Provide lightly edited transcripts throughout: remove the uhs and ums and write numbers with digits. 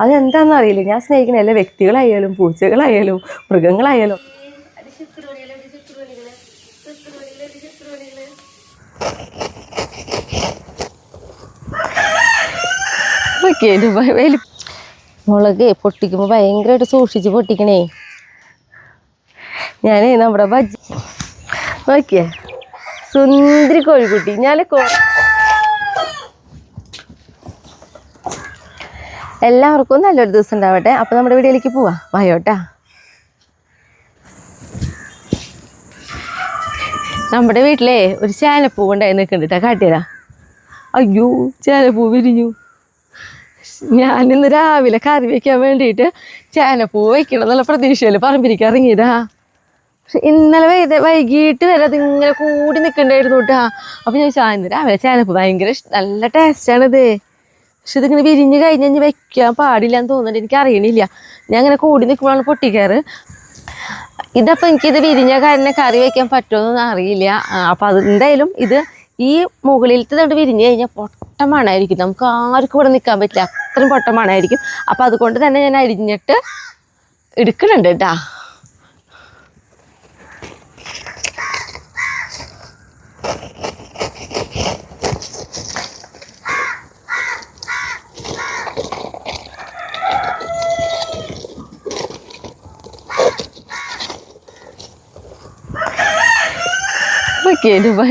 അതെന്താണെന്ന് അറിയില്ല. ഞാൻ സ്നേഹിക്കുന്ന എല്ലാ വ്യക്തികളായാലും പൂച്ചകളായാലും മൃഗങ്ങളായാലും മുളക് പൊട്ടിക്കുമ്പോൾ ഭയങ്കരമായിട്ട് സൂക്ഷിച്ച് പൊട്ടിക്കണേ. ഞാനേ നമ്മുടെ ബജ്ജി നോക്കിയേ സുന്ദരി കോഴിക്കുട്ടി. എല്ലാവർക്കും നല്ലൊരു ദിവസം ഉണ്ടാവട്ടെ. അപ്പോൾ നമ്മുടെ വീഡിയോയിലേക്ക് പോവാം. വായോട്ടാ. നമ്മുടെ വീട്ടിലെ ഒരു ചേനപ്പൂ ഉണ്ടായി നിൽക്കുന്നുണ്ട്. കാട്ടിയതാ. അയ്യോ ചേനപ്പൂ വിരിഞ്ഞു. ഞാനിന്ന് രാവിലെ കറി വയ്ക്കാൻ വേണ്ടിയിട്ട് ചേനപ്പൂ വയ്ക്കണം എന്നുള്ള പ്രതീക്ഷയിൽ പറമ്പിരിക്കാൻ ഇറങ്ങിയതാ. പക്ഷെ ഇന്നലെ വൈകിട്ട് വരെ അതിങ്ങനെ കൂടി നിൽക്കണ്ടായിരുന്നു കേട്ടാ. അപ്പം ഞാൻ ഇന്ന് രാവിലെ ചേനപ്പൂ ഭയങ്കര നല്ല ടേസ്റ്റാണിത്. പക്ഷെ ഇതിങ്ങനെ വിരിഞ്ഞ് കഴിഞ്ഞ് വെക്കാൻ പാടില്ല എന്ന് തോന്നുന്നുണ്ട്. എനിക്ക് അറിയണില്ല. ഞാൻ അങ്ങനെ കൂടി നിൽക്കുമ്പോഴാണ് പൊട്ടിക്കാറ്. ഇതപ്പോൾ എനിക്കിത് വിരിഞ്ഞ കാരണം കറി വയ്ക്കാൻ പറ്റുമെന്നൊന്നും അറിയില്ല. അപ്പം അത് എന്തായാലും ഇത് ഈ മുകളിലത്തെ തൊട്ട് വിരിഞ്ഞ് കഴിഞ്ഞാൽ പൊട്ട മണമായിരിക്കും. നമുക്ക് ആർക്കും ഇവിടെ നിൽക്കാൻ പറ്റില്ല. അത്രയും പൊട്ട മണമായിരിക്കും. അപ്പം അതുകൊണ്ട് തന്നെ ഞാൻ അരിഞ്ഞിട്ട് എടുക്കുന്നുണ്ട് കേട്ടാ.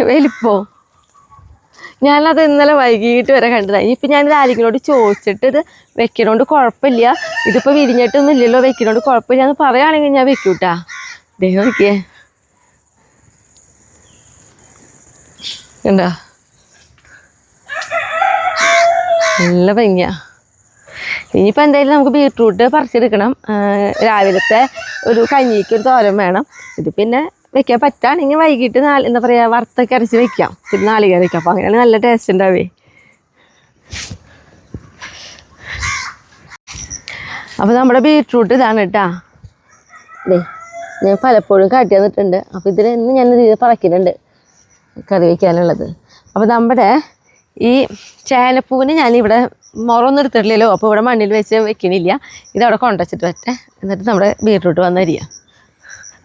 വലിപ്പോ ഞാനത് ഇന്നലെ വൈകിട്ട് വരെ കണ്ടതാണ്. ഇപ്പം ഞാനിത് ആരെങ്കിലോട് ചോദിച്ചിട്ട് ഇത് വെക്കണോണ്ട് കുഴപ്പമില്ല, ഇതിപ്പോൾ വിരിഞ്ഞിട്ടൊന്നും ഇല്ലല്ലോ, വെക്കണോണ്ട് കുഴപ്പമില്ല എന്ന് പറയുകയാണെങ്കിൽ ഞാൻ വെക്കൂട്ടാ. ദൈവം നോക്കിയേ കണ്ടോ, നല്ല ഭംഗിയാ. ഇനിയിപ്പോൾ എന്തായാലും നമുക്ക് ബീട്രൂട്ട് പറിച്ചെടുക്കണം. രാവിലത്തെ ഒരു കഞ്ഞിക്ക് ഒരു തോരൻ വേണം. ഇത് പിന്നെ വെക്കാൻ പറ്റുകയാണെങ്കിൽ വൈകിട്ട് എന്താ പറയുക വറുത്തൊക്കെ അരച്ച് വെക്കാം. പിന്നെ നാളികേരം വെക്കാം. അപ്പോൾ അങ്ങനെയാണ് നല്ല ടേസ്റ്റ് ഉണ്ടാവേ. അപ്പോൾ നമ്മുടെ ബീട്രൂട്ട് ഇതാണ് കേട്ടാ. അതെ ഞാൻ പലപ്പോഴും കാട്ടി തന്നിട്ടുണ്ട്. അപ്പോൾ ഇതിൽ ഇന്ന് ഞാൻ ഇത് പറക്കുന്നുണ്ട് കറി വയ്ക്കാനുള്ളത്. അപ്പോൾ നമ്മുടെ ഈ ചേനപ്പൂവിന് ഞാനിവിടെ മുറൊന്നും എടുത്തിട്ടില്ലല്ലോ. അപ്പോൾ ഇവിടെ മണ്ണിൽ വെച്ച് വെക്കണില്ല. ഇതവിടെ കൊണ്ടുവച്ചിട്ട് വരട്ടെ. എന്നിട്ട് നമ്മുടെ ബീട്രൂട്ട് വന്നരിക.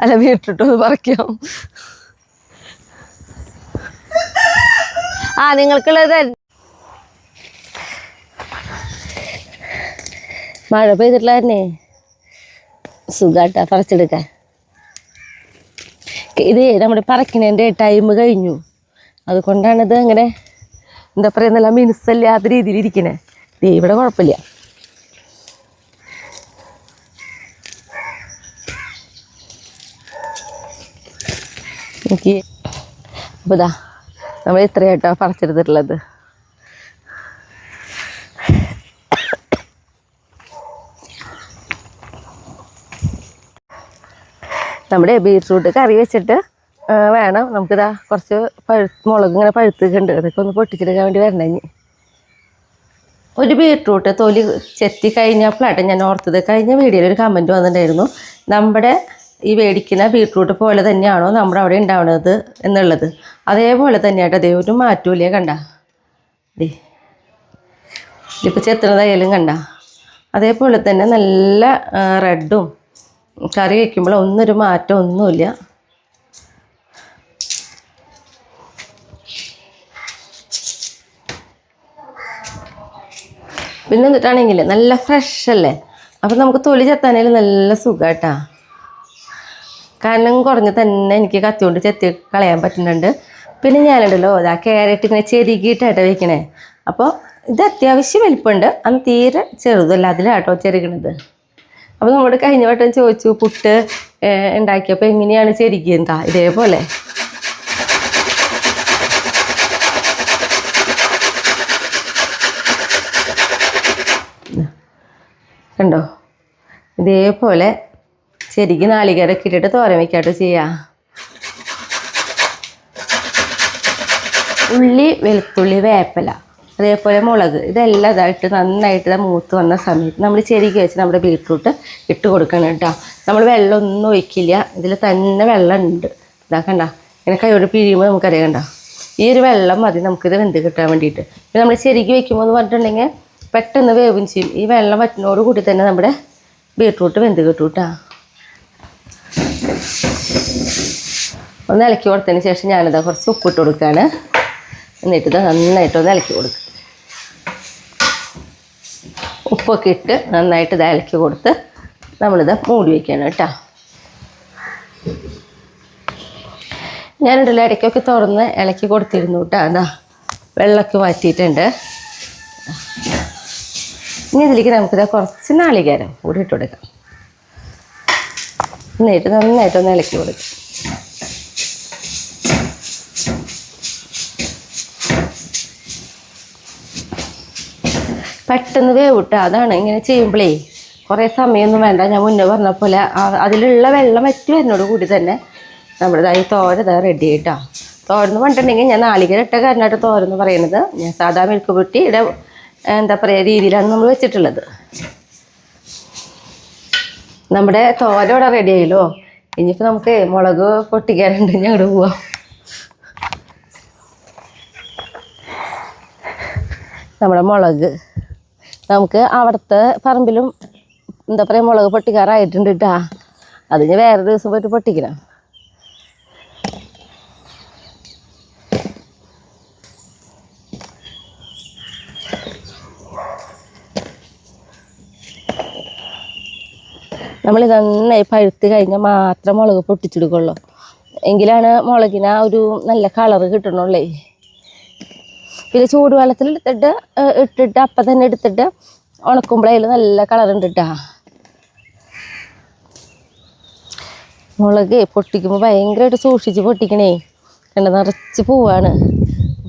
അല്ല ബീട്രൂട്ട് ഒന്ന് പറിക്കാം. നിങ്ങൾക്കുള്ളത് മഴ പെയ്തിട്ടില്ല തന്നെ സുഖാട്ടാ പറിച്ചെടുക്കാൻ. ഇത് നമ്മുടെ പറിക്കണേൻ്റെ ടൈം കഴിഞ്ഞു. അതുകൊണ്ടാണിത് അങ്ങനെ എന്താ പറയുക നല്ല മിനുസല്ലാത്ത രീതിയിൽ ഇരിക്കണേ. ഇവിടെ കുഴപ്പമില്ല. എനിക്ക് അപ്പോൾ ഇതാ നമ്മൾ ഇത്രയായിട്ടോ പറിച്ചെടുത്തിട്ടുള്ളത്. നമ്മുടെ ബീട്രൂട്ട് കറി വെച്ചിട്ട് വേണം നമുക്കിതാ കുറച്ച് മുളക് ഇങ്ങനെ പഴുത്തുണ്ട്. അതൊക്കെ ഒന്ന് പൊട്ടിച്ചെടുക്കാൻ വേണ്ടി വരണമെങ്കിൽ ഒരു ബീട്രൂട്ട് തൊലി ചെത്തി കഴിഞ്ഞപ്പോഴാട്ടെ ഞാൻ ഓർത്തത്. കഴിഞ്ഞ വീഡിയോയിൽ ഒരു കമൻറ്റ് വന്നിട്ടുണ്ടായിരുന്നു, നമ്മുടെ ഈ മേടിക്കുന്ന ബീട്രൂട്ട് പോലെ തന്നെയാണോ നമ്മുടെ അവിടെ ഉണ്ടാവുന്നത് എന്നുള്ളത്. അതേപോലെ തന്നെയാട്ടോ. അതേ ഒരു മാറ്റമില്ല. കണ്ട ഇതിപ്പോൾ ചെത്തുന്നതായാലും കണ്ട അതേപോലെ തന്നെ നല്ല റെഡും. കറി വയ്ക്കുമ്പോൾ ഒന്നൊരു മാറ്റം ഒന്നുമില്ല. പിന്നെ എന്നിട്ടാണെങ്കിൽ നല്ല ഫ്രഷ് അല്ലേ. അപ്പം നമുക്ക് തൊലി ചെത്താനായാലും നല്ല സുഖമായിട്ടാ. കാരണം കുറഞ്ഞ് തന്നെ എനിക്ക് കത്തി കൊണ്ട് ചെത്തി കളയാൻ പറ്റുന്നുണ്ട്. പിന്നെ ഞാനുണ്ടല്ലോ അതാ ക്യാരറ്റ് ഇങ്ങനെ ചെരുകിയിട്ടാട്ടോ വയ്ക്കണേ. അപ്പോൾ ഇത് അത്യാവശ്യം വലിപ്പമുണ്ട്. അന്ന് തീരെ ചെറുതല്ല, അതിലാട്ടോ ചെരുകണത്. അപ്പോൾ നമ്മുടെ കഴിഞ്ഞ വട്ടം ചോദിച്ചു പുട്ട് ഉണ്ടാക്കിയപ്പോൾ എങ്ങനെയാണ് ചെരുകിയെന്താ ഇതേപോലെ. കണ്ടോ ഇതേപോലെ ചെരുകി നാളികേരമൊക്കെ ഇട്ടിട്ട് തോരൻ വയ്ക്കാട്ടോ ചെയ്യുക. ഉള്ളി, വെളുത്തുള്ളി, വേപ്പില, അതേപോലെ മുളക് ഇതെല്ലാം ഇതായിട്ട് നന്നായിട്ട് മൂത്ത് വന്ന സമയത്ത് നമ്മൾ ചെരുകി വെച്ച് നമ്മുടെ ബീട്രൂട്ട് ഇട്ട് കൊടുക്കണം കേട്ടോ. നമ്മൾ വെള്ളമൊന്നും ഒഴിക്കില്ല. ഇതിൽ തന്നെ വെള്ളം ഉണ്ട്. ഇതാക്കണ്ട ഇങ്ങനെ കൈയോട് പിഴിയുമ്പോൾ നമുക്കറിയാം. കണ്ടോ ഈ ഒരു വെള്ളം മതി നമുക്കിത് വെന്ത് കിട്ടാൻ വേണ്ടിയിട്ട്. പിന്നെ നമ്മൾ ചെരുകി വയ്ക്കുമ്പോൾ എന്ന് പറഞ്ഞിട്ടുണ്ടെങ്കിൽ പെട്ടെന്ന് വേവും ചെയ്യും. ഈ വെള്ളം വറ്റുന്നതോട് കൂടി തന്നെ നമ്മുടെ ബീട്രൂട്ട് വെന്ത് കിട്ടും കേട്ടോ. ഒന്ന് ഇളക്കി കൊടുത്തതിന് ശേഷം ഞാനിതാ കുറച്ച് ഉപ്പിട്ട് കൊടുക്കുകയാണ്. എന്നിട്ട് ഇത് നന്നായിട്ടൊന്ന് ഇളക്കി കൊടുക്കുക. ഉപ്പൊക്കെ ഇട്ട് നന്നായിട്ട് ഇത് ഇളക്കി കൊടുത്ത് നമ്മളിത് മൂടി വയ്ക്കുകയാണ് കേട്ടോ. ഞാനിടയിൽ ഇടയ്ക്കൊക്കെ തുറന്ന് ഇളക്കി കൊടുത്തിരുന്നു കേട്ടോ. അതാ വെള്ളമൊക്കെ മാറ്റിയിട്ടുണ്ട്. ഇനി ഇതിലേക്ക് നമുക്കിത് കുറച്ച് നാളികേരം കൂടി ഇട്ട് കൊടുക്കാം. എന്നിട്ട് നന്നായിട്ടൊന്ന് ഇളക്കി കൊടുക്കാം. പെട്ടെന്ന് വേവിട്ട് അതാണ് ഇങ്ങനെ ചെയ്യുമ്പോഴേ കുറേ സമയമൊന്നും വേണ്ട. ഞാൻ മുന്നേ പറഞ്ഞ പോലെ അതിലുള്ള വെള്ളം വറ്റി വരുന്നതോട് കൂടി തന്നെ നമ്മുടെ ഈ തോരൻ റെഡി ആയിട്ടോ. തോരെന്ന് പറഞ്ഞിട്ടുണ്ടെങ്കിൽ ഞാൻ നാളികേരം ഇട്ട കാരണമായിട്ട് തോരെന്ന് പറയുന്നത്. ഞാൻ സാധാ മെഴുക്ക് പുരട്ടിയുടെ എന്താ പറയുക രീതിയിലാണ് നമ്മൾ വെച്ചിട്ടുള്ളത്. നമ്മുടെ തോര ഇവിടെ റെഡി ആയല്ലോ. ഇനിയിപ്പോൾ നമുക്ക് മുളക് പൊട്ടിക്കാനുണ്ട്. ഞങ്ങൾ പോവാം. നമ്മുടെ മുളക് നമുക്ക് അവിടുത്തെ പറമ്പിലും എന്താ പറയുക മുളക് പൊട്ടിക്കാറായിട്ടുണ്ട് കേട്ടോ. അതിന് വേറെ ദിവസം പോയിട്ട് പൊട്ടിക്കണം. നമ്മൾ നന്നായി പഴുത്ത് കഴിഞ്ഞാൽ മാത്രം മുളക് പൊട്ടിച്ചെടുക്കുള്ളൂ. എങ്കിലാണ് മുളകിന് ഒരു നല്ല കളറ് കിട്ടണുള്ളേ. പിന്നെ ചൂടുവെള്ളത്തിൽ ഇട്ടിട്ട് അപ്പം തന്നെ എടുത്തിട്ട് ഉണക്കുമ്പോഴതിൽ നല്ല കളറുണ്ട് കേട്ടോ. മുളക് പൊട്ടിക്കുമ്പോൾ ഭയങ്കരമായിട്ട് സൂക്ഷിച്ച് പൊട്ടിക്കണേ. കണ്ട നിറച്ച് പൂവാണ്.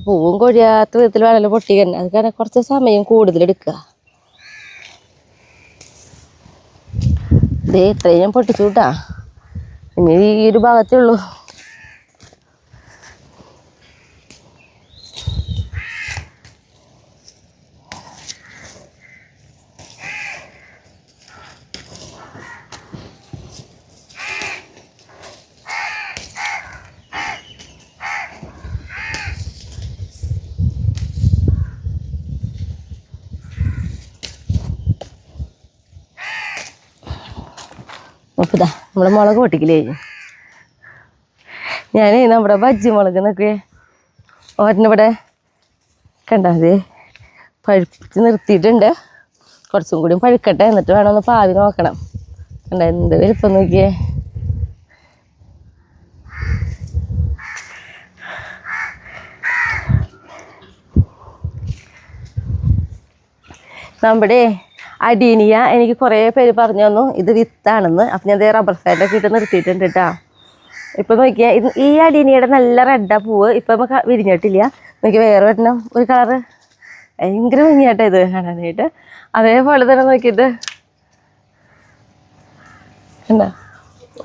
പൂവും കൊഴിയാത്ത വിധത്തിൽ വേണമല്ലോ പൊട്ടിക്കണേ. അത് കാരണം കുറച്ച് സമയം കൂടുതലെടുക്കുക. ഇതേ ഇത്രയും ഞാൻ പൊട്ടിച്ചു കേട്ടാ. ഇനി ഈ ഒരു ഭാഗത്തേ ഉള്ളൂ. അപ്പോൾ ഇതാ നമ്മുടെ മുളക് പൊട്ടിക്കില്ലേ. ഞാൻ നമ്മുടെ ബജ്ജി മുളക് എന്നൊക്കെ ഒരെണ്ണിവിടെ കണ്ടാതെ പഴുപ്പിച്ച് നിർത്തിയിട്ടുണ്ട്. കുറച്ചും കൂടി പഴുക്കട്ടെ, എന്നിട്ട് വേണം ഒന്ന് പാവി നോക്കണം. കണ്ട എന്ത് വലുപ്പം നോക്കിയേ. നമ്മുടെ അടീനിയ എനിക്ക് കുറേ പേര് പറഞ്ഞു തന്നു ഇത് വിത്താണെന്ന്. അപ്പം ഞാൻ റബ്ബർ സാൻഡൊക്കെ ഇട്ട് നിർത്തിയിട്ടുണ്ട് കേട്ടോ. ഇപ്പം നോക്കിയാൽ ഈ അടീനിയുടെ നല്ല റെഡാ പൂവ്. ഇപ്പം നമുക്ക് വിരിഞ്ഞിട്ടില്ല. നോക്കി വേറെ വരണം ഒരു കളറ് ഭയങ്കര ഭംഗിയാട്ടോ ഇത് കാണാനായിട്ട്. അതേപോലെ തന്നെ നോക്കിയിട്ട് എന്താ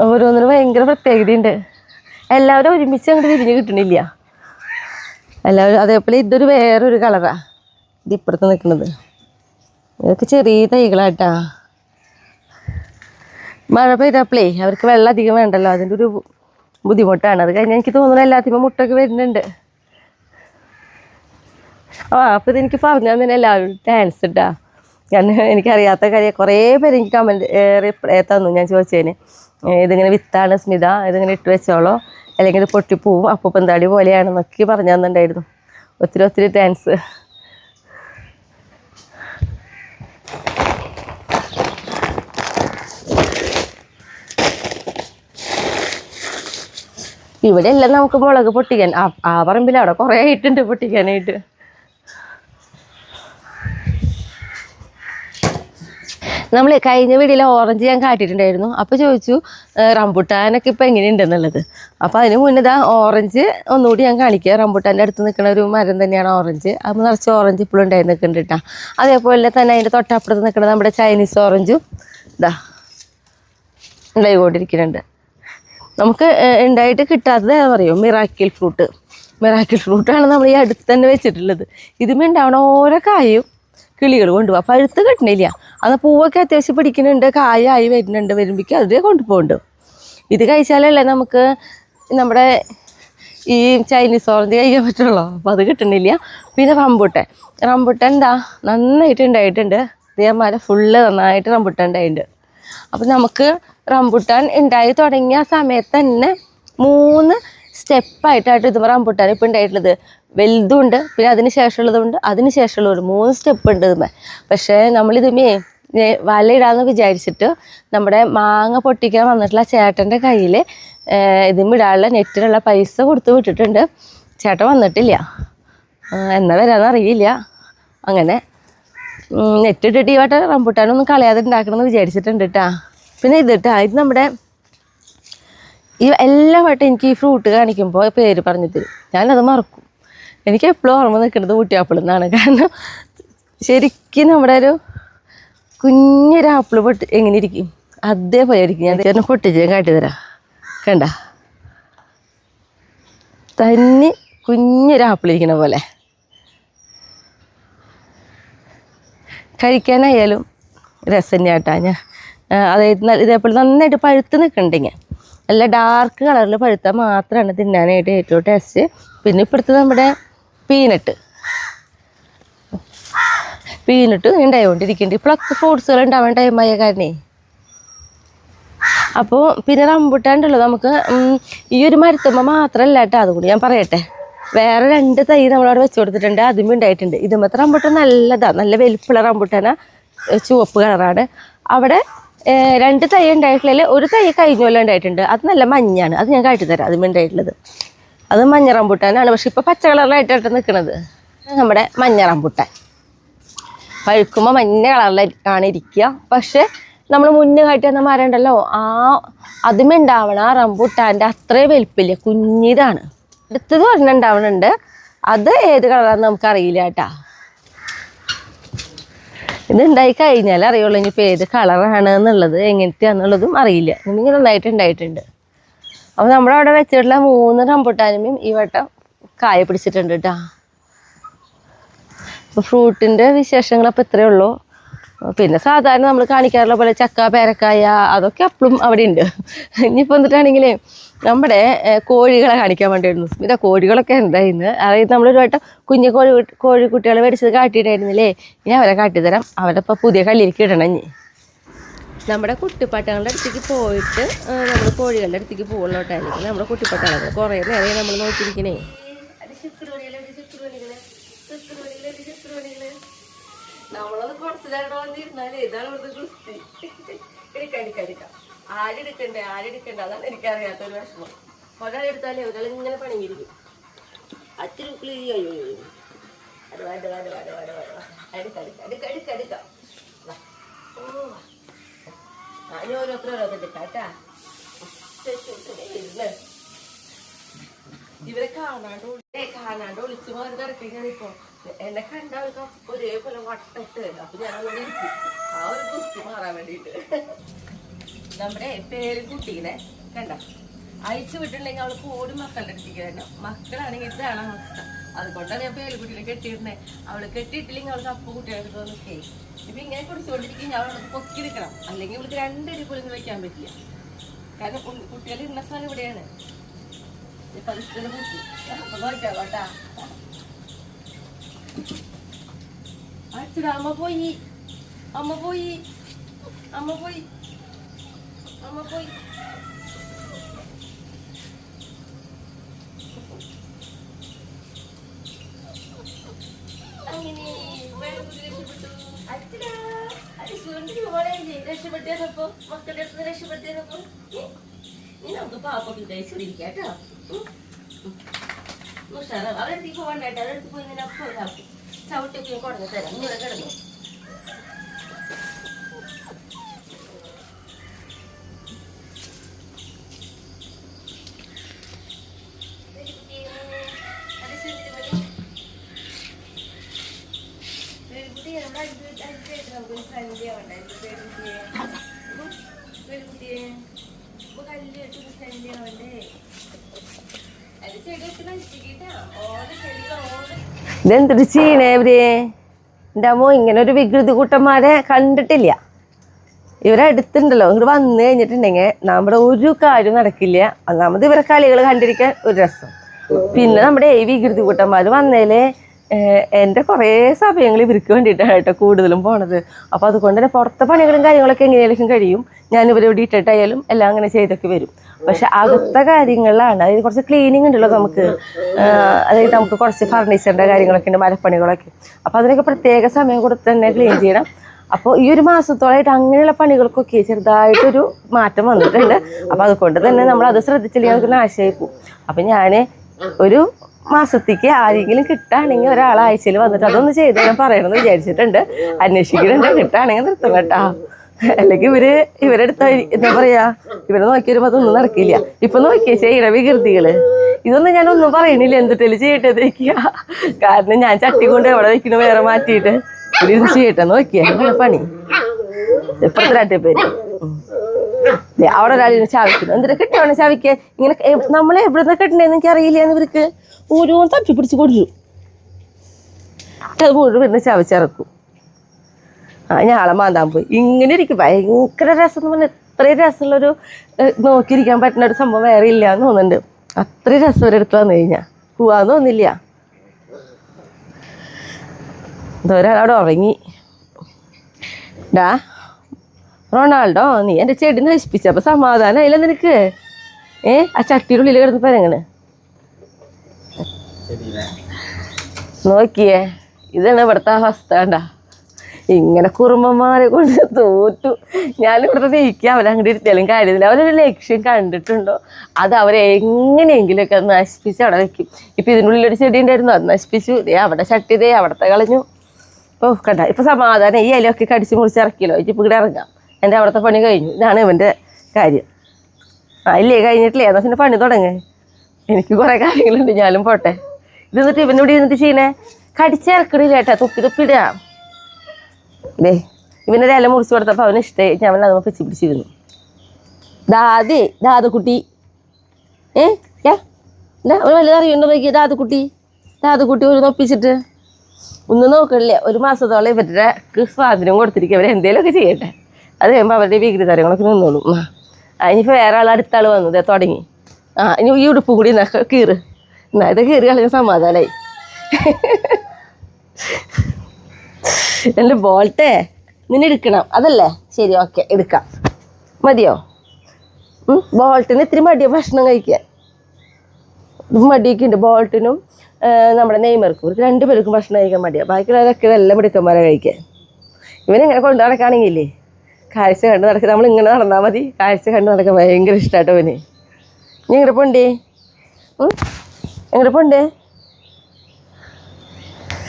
ഓരോന്നിനും ഭയങ്കര പ്രത്യേകതയുണ്ട്. എല്ലാവരും ഒരുമിച്ച് അങ്ങോട്ട് വിരിഞ്ഞ് കിട്ടണില്ല. എല്ലാവരും അതേപോലെ ഇതൊരു വേറൊരു കളറാണ് ഇതിപ്പുറത്ത് നിൽക്കുന്നത്. ഇതൊക്കെ ചെറിയ തൈകളാട്ടാ. മഴ പെയ്തപ്പോഴേ അവർക്ക് വെള്ളം അധികം വേണ്ടല്ലോ, അതിൻ്റെ ഒരു ബുദ്ധിമുട്ടാണ്. അത് കഴിഞ്ഞാൽ എനിക്ക് തോന്നുന്നു എല്ലാത്തിനും മുട്ടൊക്കെ വരുന്നുണ്ട്. അപ്പോൾ ഇതെനിക്ക് പറഞ്ഞു തന്നെ എല്ലാവരും താങ്ക്സ് ഇട്ടാ. എനിക്കറിയാത്ത കാര്യം കുറേ പേര് എനിക്ക് കമൻറ്റ് റിപ്ലൈ തന്നു ഞാൻ ചോദിച്ചതിന്. ഇതിങ്ങനെ വിത്താണ് സ്മിത, ഇതിങ്ങനെ ഇട്ട് വെച്ചോളോ, അല്ലെങ്കിൽ ഇത് പൊട്ടിപ്പോവും അപ്പം എന്താടി പോലെയാണെന്നൊക്കെ പറഞ്ഞു തന്നിട്ടുണ്ടായിരുന്നു. ഒത്തിരി ഒത്തിരി താങ്ക്സ്. ഇവിടെ എല്ലാം നമുക്ക് മുളക് പൊട്ടിക്കാൻ ആ പറമ്പിൽ അവിടെ കുറേ ആയിട്ടുണ്ട് പൊട്ടിക്കാനായിട്ട്. നമ്മൾ കഴിഞ്ഞ വീഡിയോയിൽ ഓറഞ്ച് ഞാൻ കാട്ടിയിട്ടുണ്ടായിരുന്നു. അപ്പോൾ ചോദിച്ചു റംബുട്ടാനൊക്കെ ഇപ്പോൾ എങ്ങനെയുണ്ടെന്നുള്ളത്. അപ്പോൾ അതിന് മുന്നേ ഇതാ ഓറഞ്ച് ഒന്നുകൂടി ഞാൻ കാണിക്കുക. റംബുട്ടാൻ്റെ അടുത്ത് നിൽക്കുന്ന ഒരു മരം തന്നെയാണ് ഓറഞ്ച്. അത് നിറച്ച് ഓറഞ്ച് ഇപ്പോഴും ഉണ്ടായി നിൽക്കുന്നുണ്ട് കേട്ടോ. അതേപോലെ തന്നെ അതിൻ്റെ തൊട്ടപ്പുറത്ത് നിൽക്കുന്നത് നമ്മുടെ ചൈനീസ് ഓറഞ്ചും ഇതാ ഉണ്ടായിക്കൊണ്ടിരിക്കുന്നുണ്ട്. നമുക്ക് ഉണ്ടായിട്ട് കിട്ടാത്തത് ഏതാ പറയുമോ, മിറാക്കിൾ ഫ്രൂട്ട്. മിറാക്കിൾ ഫ്രൂട്ടാണ് നമ്മൾ ഈ അടുത്ത് തന്നെ വെച്ചിട്ടുള്ളത്. ഇതുമേ ഉണ്ടാവണ ഓരോ കായും കിളികൾ കൊണ്ടുപോകാം. പഴുത്ത് കിട്ടണില്ല. അത് പൂവൊക്കെ അത്യാവശ്യം പിടിക്കുന്നുണ്ട്, കായായി വരുന്നുണ്ട്. വരുമ്പോഴേക്കും അതിൽ കൊണ്ടുപോകുന്നുണ്ട്. ഇത് കഴിച്ചാലല്ലേ നമുക്ക് നമ്മുടെ ഈ ചൈനീസ് ഓറഞ്ച് കഴിക്കാൻ പറ്റുള്ളൂ, അപ്പോൾ അത് കിട്ടണില്ല. പിന്നെ റംബുട്ടാൻ എന്താ നന്നായിട്ട് ഉണ്ടായിട്ടുണ്ട്. ഇതേമാരെ ഫുള്ള് നന്നായിട്ട് റംബുട്ടാൻ ഉണ്ടായിട്ടുണ്ട്. അപ്പം നമുക്ക് റംബുട്ടാൻ ഉണ്ടായി തുടങ്ങിയ സമയത്ത് തന്നെ 3 സ്റ്റെപ്പായിട്ടായിട്ട് ഇതുമ്പോൾ റംബുട്ടാൻ ഇപ്പം ഉണ്ടായിട്ടുള്ളത്. വലുതുണ്ട്, പിന്നെ അതിന് ശേഷമുള്ളതുണ്ട്, അതിന് ശേഷമുള്ളതുണ്ട്. 3 സ്റ്റെപ്പ് ഉണ്ട് ഇതുമേ. പക്ഷേ നമ്മളിതുമേ വലയിടാന്ന് വിചാരിച്ചിട്ട് നമ്മുടെ മാങ്ങ പൊട്ടിക്കാൻ വന്നിട്ടുള്ള ചേട്ടൻ്റെ കയ്യിൽ ഇതുമിടാനുള്ള നെറ്റിനുള്ള പൈസ കൊടുത്ത് വിട്ടിട്ടുണ്ട്. ചേട്ടൻ വന്നിട്ടില്ല, എന്നാ വരാമെന്ന് അറിയില്ല. അങ്ങനെ നെറ്റിട്ടിട്ട് ഈ വട്ടം റംബുട്ടാനൊന്നും കളയാതെ ഉണ്ടാക്കണമെന്ന് വിചാരിച്ചിട്ടുണ്ട് കേട്ടാ. പിന്നെ ഇത് നമ്മുടെ ഈ എല്ലാ വട്ടം എനിക്ക് ഈ ഫ്രൂട്ട് കാണിക്കുമ്പോൾ പേര് പറഞ്ഞു തരും, ഞാനത് മറക്കും. എനിക്ക് എപ്പോഴും ഓർമ്മ നിൽക്കുന്നത് ഊട്ടിയാപ്പിൾ എന്നാണ്. കാരണം ശരിക്കും നമ്മുടെ ഒരു കുഞ്ഞൊരു ആപ്പിൾ എങ്ങനെ ഇരിക്കും അതേപോലെ ഇരിക്കും. ഞാൻ ചേട്ടനെ പൊട്ടിച്ച് കാട്ടിത്തരാം. കണ്ട തന്നെ കുഞ്ഞൊരു ആപ്പിൾ ഇരിക്കണ പോലെ. കഴിക്കാനായാലും രസം തന്നെയാട്ടാ. അതായത് ഇതേപോലെ നന്നായിട്ട് പഴുത്ത് നിൽക്കണ്ടെങ്കിൽ നല്ല ഡാർക്ക് കളറിൽ പഴുത്താൽ മാത്രമാണ് തിന്നാനായിട്ട് ഏറ്റവും ടേസ്റ്റ്. പിന്നെ ഇപ്പോഴത്തെ നമ്മുടെ പീനട്ട് ഉണ്ടായിക്കൊണ്ടിരിക്കുന്നുണ്ട്. ഇപ്പോഴൊക്കെ ഫ്രൂട്ട്സുകൾ ഉണ്ടാവാൻ ടൈമായ കാരണേ. അപ്പോൾ പിന്നെ റംബുട്ടാനുണ്ടല്ലോ നമുക്ക് ഈ ഒരു മരത്തുമ്പോൾ മാത്രമല്ല കേട്ടോ, അതുകൂടി ഞാൻ പറയട്ടെ. വേറെ 2 തൈ നമ്മളവിടെ വെച്ച് കൊടുത്തിട്ടുണ്ട്, അതും ഉണ്ടായിട്ടുണ്ട്. ഇതുമത്തെ റംബുട്ടാൻ നല്ലതാണ്, നല്ല വലിപ്പുള്ള റംബുട്ടാന, ചുവപ്പ് കളറാണ്. അവിടെ 2 തൈ ഉണ്ടായിട്ടുള്ളതിൽ ഒരു തൈ കഴിഞ്ഞ പോലെ ഉണ്ടായിട്ടുണ്ട്. അത് നല്ല മഞ്ഞാണ്, അത് ഞാൻ കാട്ടിത്തരാം. അതും ഉണ്ടായിട്ടുള്ളത് അത് മഞ്ഞ റംബുട്ടാനാണ്. പക്ഷെ ഇപ്പോൾ പച്ച കളറിലായിട്ടാണ് നിൽക്കുന്നത് നമ്മുടെ മഞ്ഞ റംബുട്ടാൻ. പഴുക്കുമ്പോൾ മഞ്ഞ കളറിലാണ് ഇരിക്കുക. പക്ഷെ നമ്മൾ മുന്നേ കാട്ടിയ മരം ഉണ്ടല്ലോ, അതുമുണ്ടാവണം ആ റംബുട്ടാൻ്റെ അത്രയും വലിപ്പില്ല, കുഞ്ഞിതാണ്. അടുത്തത് ഒരെണ്ണം ഉണ്ടാവണുണ്ട്, അത് ഏത് കളറാണെന്ന് നമുക്കറിയില്ല കേട്ടാ. ഇത് ഉണ്ടായി കഴിഞ്ഞാൽ അറിയുള്ളൂ ഇനിയിപ്പോൾ ഏത് കളറാണ് എന്നുള്ളത്, എങ്ങനത്തെയാണെന്നുള്ളതും അറിയില്ല. ഇങ്ങനെ നന്നായിട്ട് ഉണ്ടായിട്ടുണ്ട്. അപ്പോൾ നമ്മളവിടെ വെച്ചിട്ടുള്ള 3 റംബുട്ടാനും ഈ വട്ടം കായ പിടിച്ചിട്ടുണ്ട് കേട്ടോ. അപ്പോൾ ഫ്രൂട്ടിൻ്റെ വിശേഷങ്ങളപ്പോൾ ഇത്രയേ ഉള്ളൂ. പിന്നെ സാധാരണ നമ്മൾ കാണിക്കാറുള്ള പോലെ ചക്ക, പേരക്കായ അതൊക്കെ അപ്പോഴും അവിടെ ഉണ്ട്. ഇനിയിപ്പോൾ എന്നിട്ടാണെങ്കിലേ നമ്മുടെ കോഴികളെ കാണിക്കാൻ വേണ്ടിയായിരുന്നു. ഇതാ കോഴികളൊക്കെ ഉണ്ടായിരുന്നു. അതായത് നമ്മളൊരു വട്ടം കുഞ്ഞു കോഴിക്കുട്ടികളെ മേടിച്ചത് കാട്ടിയിട്ടായിരുന്നില്ലേ, ഇനി അവരെ കാട്ടിത്തരാം. അവരെ ഇപ്പോൾ പുതിയ കല്ലിലേക്ക് ഇടണം. ഇനി നമ്മുടെ കുട്ടിപ്പട്ടങ്ങളുടെ അടുത്തേക്ക് പോയിട്ട് നമ്മൾ കോഴികളുടെ അടുത്തേക്ക് പോകുള്ളോട്ടായിരിക്കും നമ്മുടെ കുട്ടിപ്പട്ടകളൊക്കെ. കുറേ നേരം നമ്മൾ നോക്കിയിരിക്കണേ. നമ്മളത് കുറച്ച് നേരം വന്നിരുന്നാലേ ഇതാണ് ഇവിടുത്തെ കുസ്തി. എടുക്കാം ആരെടുക്കണ്ടേ അതാണ് എനിക്കറിയാത്തൊരു വിഷമം. ഒരാളെടുത്താലേ ഒരാൾ ഇങ്ങനെ പണിയിരിക്കും. അച്ഛൻ എടുക്കാം. ഞാൻ ഓരോരുത്തരെടുക്കാട്ടാ. ഇവരെ കാണാണ്ട് ഒളിച്ചു മാറി കിടക്കുകയാണിപ്പോ. എന്നെ കണ്ടവർക്ക് ഒരേപോലെ വട്ടിട്ട്. അപ്പൊ ഞാനവിടെ ഇരിക്കും ആ ഒരു കുസ്തി മാറാൻ വേണ്ടിയിട്ട്. നമ്മുടെ പേരുകുട്ടീനെ കണ്ട അയച്ചു വിട്ടിട്ടുണ്ടെങ്കിൽ അവൾ കൂടി മക്കളുടെ അടുത്തേക്ക് തന്നെ. മക്കളാണെങ്കിൽ ഇതാണ് അവസ്ഥ. അതുകൊണ്ടാണ് ഞാൻ പേരുകുട്ടീനെ കെട്ടിയിരുന്നേ. അവള് കെട്ടിയിട്ടില്ലെങ്കിൽ അവൾക്ക് അപ്പ കുട്ടികൾക്ക് തോന്നിക്കേ. ഇപ്പൊ ഇങ്ങനെ കുടിച്ചുകൊണ്ടിരിക്കും, ഞാൻ അവൾക്ക് പൊക്കി എടുക്കണം. അല്ലെങ്കിൽ ഇവൾക്ക് 2 അടി പോലും വെക്കാൻ പറ്റില്ല. കാരണം കുട്ടികൾ ഇന്ന സ്ഥലം ഇവിടെയാണ്. ഇപ്പൊ അതിഷ്ടം കൂട്ടി അപ്പൊ നോക്കാട്ടാ. അച്ഛടാ അമ്മ പോയി. രക്ഷപ്പെട്ടപ്പോ മക്കളുടെ അടുത്ത് രക്ഷപ്പെട്ടപ്പോ നീ നമുക്ക് പാപ്പൊക്കെ കഴിച്ചിരിക്കാട്ടോ. അവരെടുത്ത് പോകണ്ടായിട്ട് അവരെടുത്ത് പോയി നിന്നെ അപ്പം ഇതാക്കും. ചവിട്ടൊക്കെ കൊടുന്ന് തരാം. ഇങ്ങനെ കിടന്നു. ഇതെന്തൊരു ചെയ്യണേ ഇവര്? എൻ്റെ അമ്മോ, ഇങ്ങനെ ഒരു വികൃതി കൂട്ടന്മാരെ കണ്ടിട്ടില്ല. ഇവരടുത്തുണ്ടല്ലോ, ഇങ്ങോട്ട് വന്നു കഴിഞ്ഞിട്ടുണ്ടെങ്കിൽ നമ്മുടെ ഒരു കാര്യം നടക്കില്ല. ഒന്നാമത് ഇവരെ കളികൾ കണ്ടിരിക്കാൻ ഒരു രസം. പിന്നെ നമ്മുടെ ഈ വികൃതി കൂട്ടന്മാർ വന്നേലേ എൻ്റെ കുറേ സമയങ്ങൾ ഇവർക്ക് വേണ്ടിയിട്ടാണ് കേട്ടോ കൂടുതലും പോണത്. അപ്പോൾ അതുകൊണ്ട് തന്നെ പുറത്തെ പണികളും കാര്യങ്ങളൊക്കെ എങ്ങനെയായിരിക്കും കഴിയും, ഞാൻ ഇവരോട് ഇട്ടിട്ടായാലും എല്ലാം അങ്ങനെ ചെയ്തൊക്കെ വരും. പക്ഷെ അകത്തെ കാര്യങ്ങളിലാണ്, അതായത് കുറച്ച് ക്ലീനിങ് ഉണ്ടല്ലോ നമുക്ക്, അതായത് നമുക്ക് കുറച്ച് ഫർണിച്ചറിൻ്റെ കാര്യങ്ങളൊക്കെ ഉണ്ട്, മരപ്പണികളൊക്കെ. അപ്പോൾ അതിനൊക്കെ പ്രത്യേക സമയം കൊടുത്ത് തന്നെ ക്ലീൻ ചെയ്യണം. അപ്പോൾ ഈ ഒരു മാസത്തോളമായിട്ട് അങ്ങനെയുള്ള പണികൾക്കൊക്കെ ചെറുതായിട്ടൊരു മാറ്റം വന്നിട്ടുണ്ട്. അപ്പോൾ അതുകൊണ്ട് തന്നെ നമ്മൾ അത് ശ്രദ്ധിച്ചില്ലെങ്കിൽ നമുക്ക് നാശമായി പോകും. അപ്പം ഞാൻ ഒരു മാസത്തേക്ക് ആരെങ്കിലും കിട്ടുകയാണെങ്കിൽ ഒരാളാഴ്ചയിൽ വന്നിട്ട് അതൊന്ന് ചെയ്ത് ഞാൻ പറയണമെന്ന് വിചാരിച്ചിട്ടുണ്ട്. അന്വേഷിക്കുന്നുണ്ട്, കിട്ടുകയാണെങ്കിൽ നിർത്തണം കേട്ടോ. അല്ലെങ്കിൽ ഇവരെടുത്ത എന്താ പറയാ, ഇവരെ നോക്കി വരുമ്പോൾ അതൊന്നും നടക്കില്ല. ഇപ്പൊ നോക്കിയ ചെയ്യണ വികൃതികള് ഇതൊന്നും ഞാനൊന്നും പറയണില്ല, എന്തിട്ടേലും ചെയ്യട്ടെ വയ്ക്കുക. കാരണം ഞാൻ ചട്ടി കൊണ്ട് എവിടെ വെക്കണ വേറെ മാറ്റിയിട്ട് ഇതൊന്നും ചെയ്യട്ടെ നോക്കിയാ പണി. ഇപ്പുറത്തെ 2 പേര് അവിടെ ഒരാളിനെ ചാവിക്കുന്നു. എന്തിനാ കിട്ടുവാണ് ചാവിക്കാൻ? ഇങ്ങനെ നമ്മളെ എവിടുന്ന കിട്ടണേന്ന് എനിക്ക് അറിയില്ല. ഇവർക്ക് ഓരോന്ന് തപ്പി പിടിച്ച് കൊടുക്കും, അത് മുഴുവൻ വരുന്ന ചവച്ചിറക്കും. ഞാളെ മാന്താൻ പോയി. ഇങ്ങനെ ഇരിക്കും, ഭയങ്കര രസം എന്ന് പറഞ്ഞാൽ ഇത്രയും രസമുള്ളൊരു നോക്കിയിരിക്കാൻ പറ്റുന്ന ഒരു സംഭവം വേറെ ഇല്ല എന്ന് തോന്നുന്നുണ്ട്. അത്രയും രസം ഒരെടുത്ത് വന്നു കഴിഞ്ഞാൽ പോവാന്ന് തോന്നില്ല. ഒരാളവിടെ ഉറങ്ങി. ഡാ റൊണാൾഡോ, നീ എൻ്റെ ചെടി നശിപ്പിച്ചപ്പോൾ സമാധാനം അതില്ല നിനക്ക്? ആ ചട്ടിയുടെ ഉള്ളിൽ കിടന്ന് പരങ്ങണ് നോക്കിയേ. ഇതാണ് ഇവിടുത്തെ അവസ്ഥ. കണ്ടാ ഇങ്ങനെ കുറുമ്പന്മാരെ കൊണ്ട് തോറ്റു. ഞാനിവിടുത്തെ നീക്കി അവരങ്ങോട്ട് ഇരുത്തിയാലും കാര്യമില്ല. അവരൊരു ലക്ഷ്യം കണ്ടിട്ടുണ്ടോ അത് അവരെങ്ങനെയെങ്കിലുമൊക്കെ നശിപ്പിച്ച് അവിടെ വെക്കും. ഇപ്പം ഇതിനുള്ളിലൊരു ചെടി ഉണ്ടായിരുന്നു, അത് നശിപ്പിച്ചു. അവിടെ ചട്ടി അവിടത്തെ കളഞ്ഞു. ഓ കണ്ട ഇപ്പം സമാധാനം. ഈ ഇലയൊക്കെ കടിച്ച് മുറിച്ച് ഇറക്കിയല്ലോ, ഇപ്പം ഇവിടെ ഇറങ്ങാം. എൻ്റെ അവിടുത്തെ പണി കഴിഞ്ഞു. ഇതാണ് ഇവൻ്റെ കാര്യം. ഇല്ലേ കഴിഞ്ഞിട്ടില്ലേ, എന്നാൽ പിന്നെ പണി തുടങ്ങ്. എനിക്ക് കുറേ കാര്യങ്ങളുണ്ട്, ഞാനും പോട്ടെ. ഇത് എന്നിട്ട് ഇവനോട് ഇരുന്നിട്ട് ചെയ്യണേ, കടിച്ചിറക്കണില്ല കേട്ടാ, തുപ്പിടുക. ഡേ ഇവൻ്റെ ഇല മുറിച്ച് കൊടുത്തപ്പോൾ അവന് ഇഷ്ടമായി. ഞാൻ അവൻ അതുമ്പോൾ പിടിച്ചിരുന്നു. ദാദുക്കുട്ടി ഒരു വലുത് അറിയണ്ടോ നോക്കി. ദാദുക്കുട്ടി ഒരു നൊപ്പിച്ചിട്ട് ഒന്നും നോക്കണില്ല. ഒരു മാസത്തോളം ഇവരുടെ സ്വാതന്ത്ര്യം കൊടുത്തിരിക്കുക. അവർ എന്തെങ്കിലുമൊക്കെ ചെയ്യട്ടെ, അത് കഴിയുമ്പോൾ അവരുടെ വികൃതിതരങ്ങളൊക്കെ നിന്നോളും. ഇനിയിപ്പോൾ വേറെ അടുത്ത ആൾ വന്നത് തുടങ്ങി. ഇനി ഈ ഉടുപ്പ് കൂടി കീറ്, ഇത് കീറി കളഞ്ഞ സമാധാനമായി. എൻ്റെ ബോൾട്ടേ നിന്നെ എടുക്കണം അതല്ലേ? ശരി, ഓക്കെ എടുക്കാം. മതിയോ? ബോൾട്ടിന് ഇത്തിരി മടിയോ ഭക്ഷണം കഴിക്കാൻ? മടിയൊക്കെ ഉണ്ട് ബോൾട്ടിനും നമ്മുടെ നെയ്മർക്കും. 2 പേർക്കും ഭക്ഷണം കഴിക്കാൻ മടിയാണ്. ബാക്കിയുള്ളവരൊക്കെ നല്ല മിടുക്കന്മാരെ കഴിക്കാൻ. ഇവനിങ്ങനെ കൊണ്ട് നടക്കുകയാണെങ്കിലേ കാഴ്ച കണ്ട് നടക്കുക. നമ്മളിങ്ങനെ നടന്നാൽ മതി, കാഴ്ച കണ്ട് നടക്കാൻ ഭയങ്കര ഇഷ്ടമാട്ടോ അവന്. നീ എങ്ങനെ പോണ്ടേ? എങ്ങനെ പോണ്ടേ?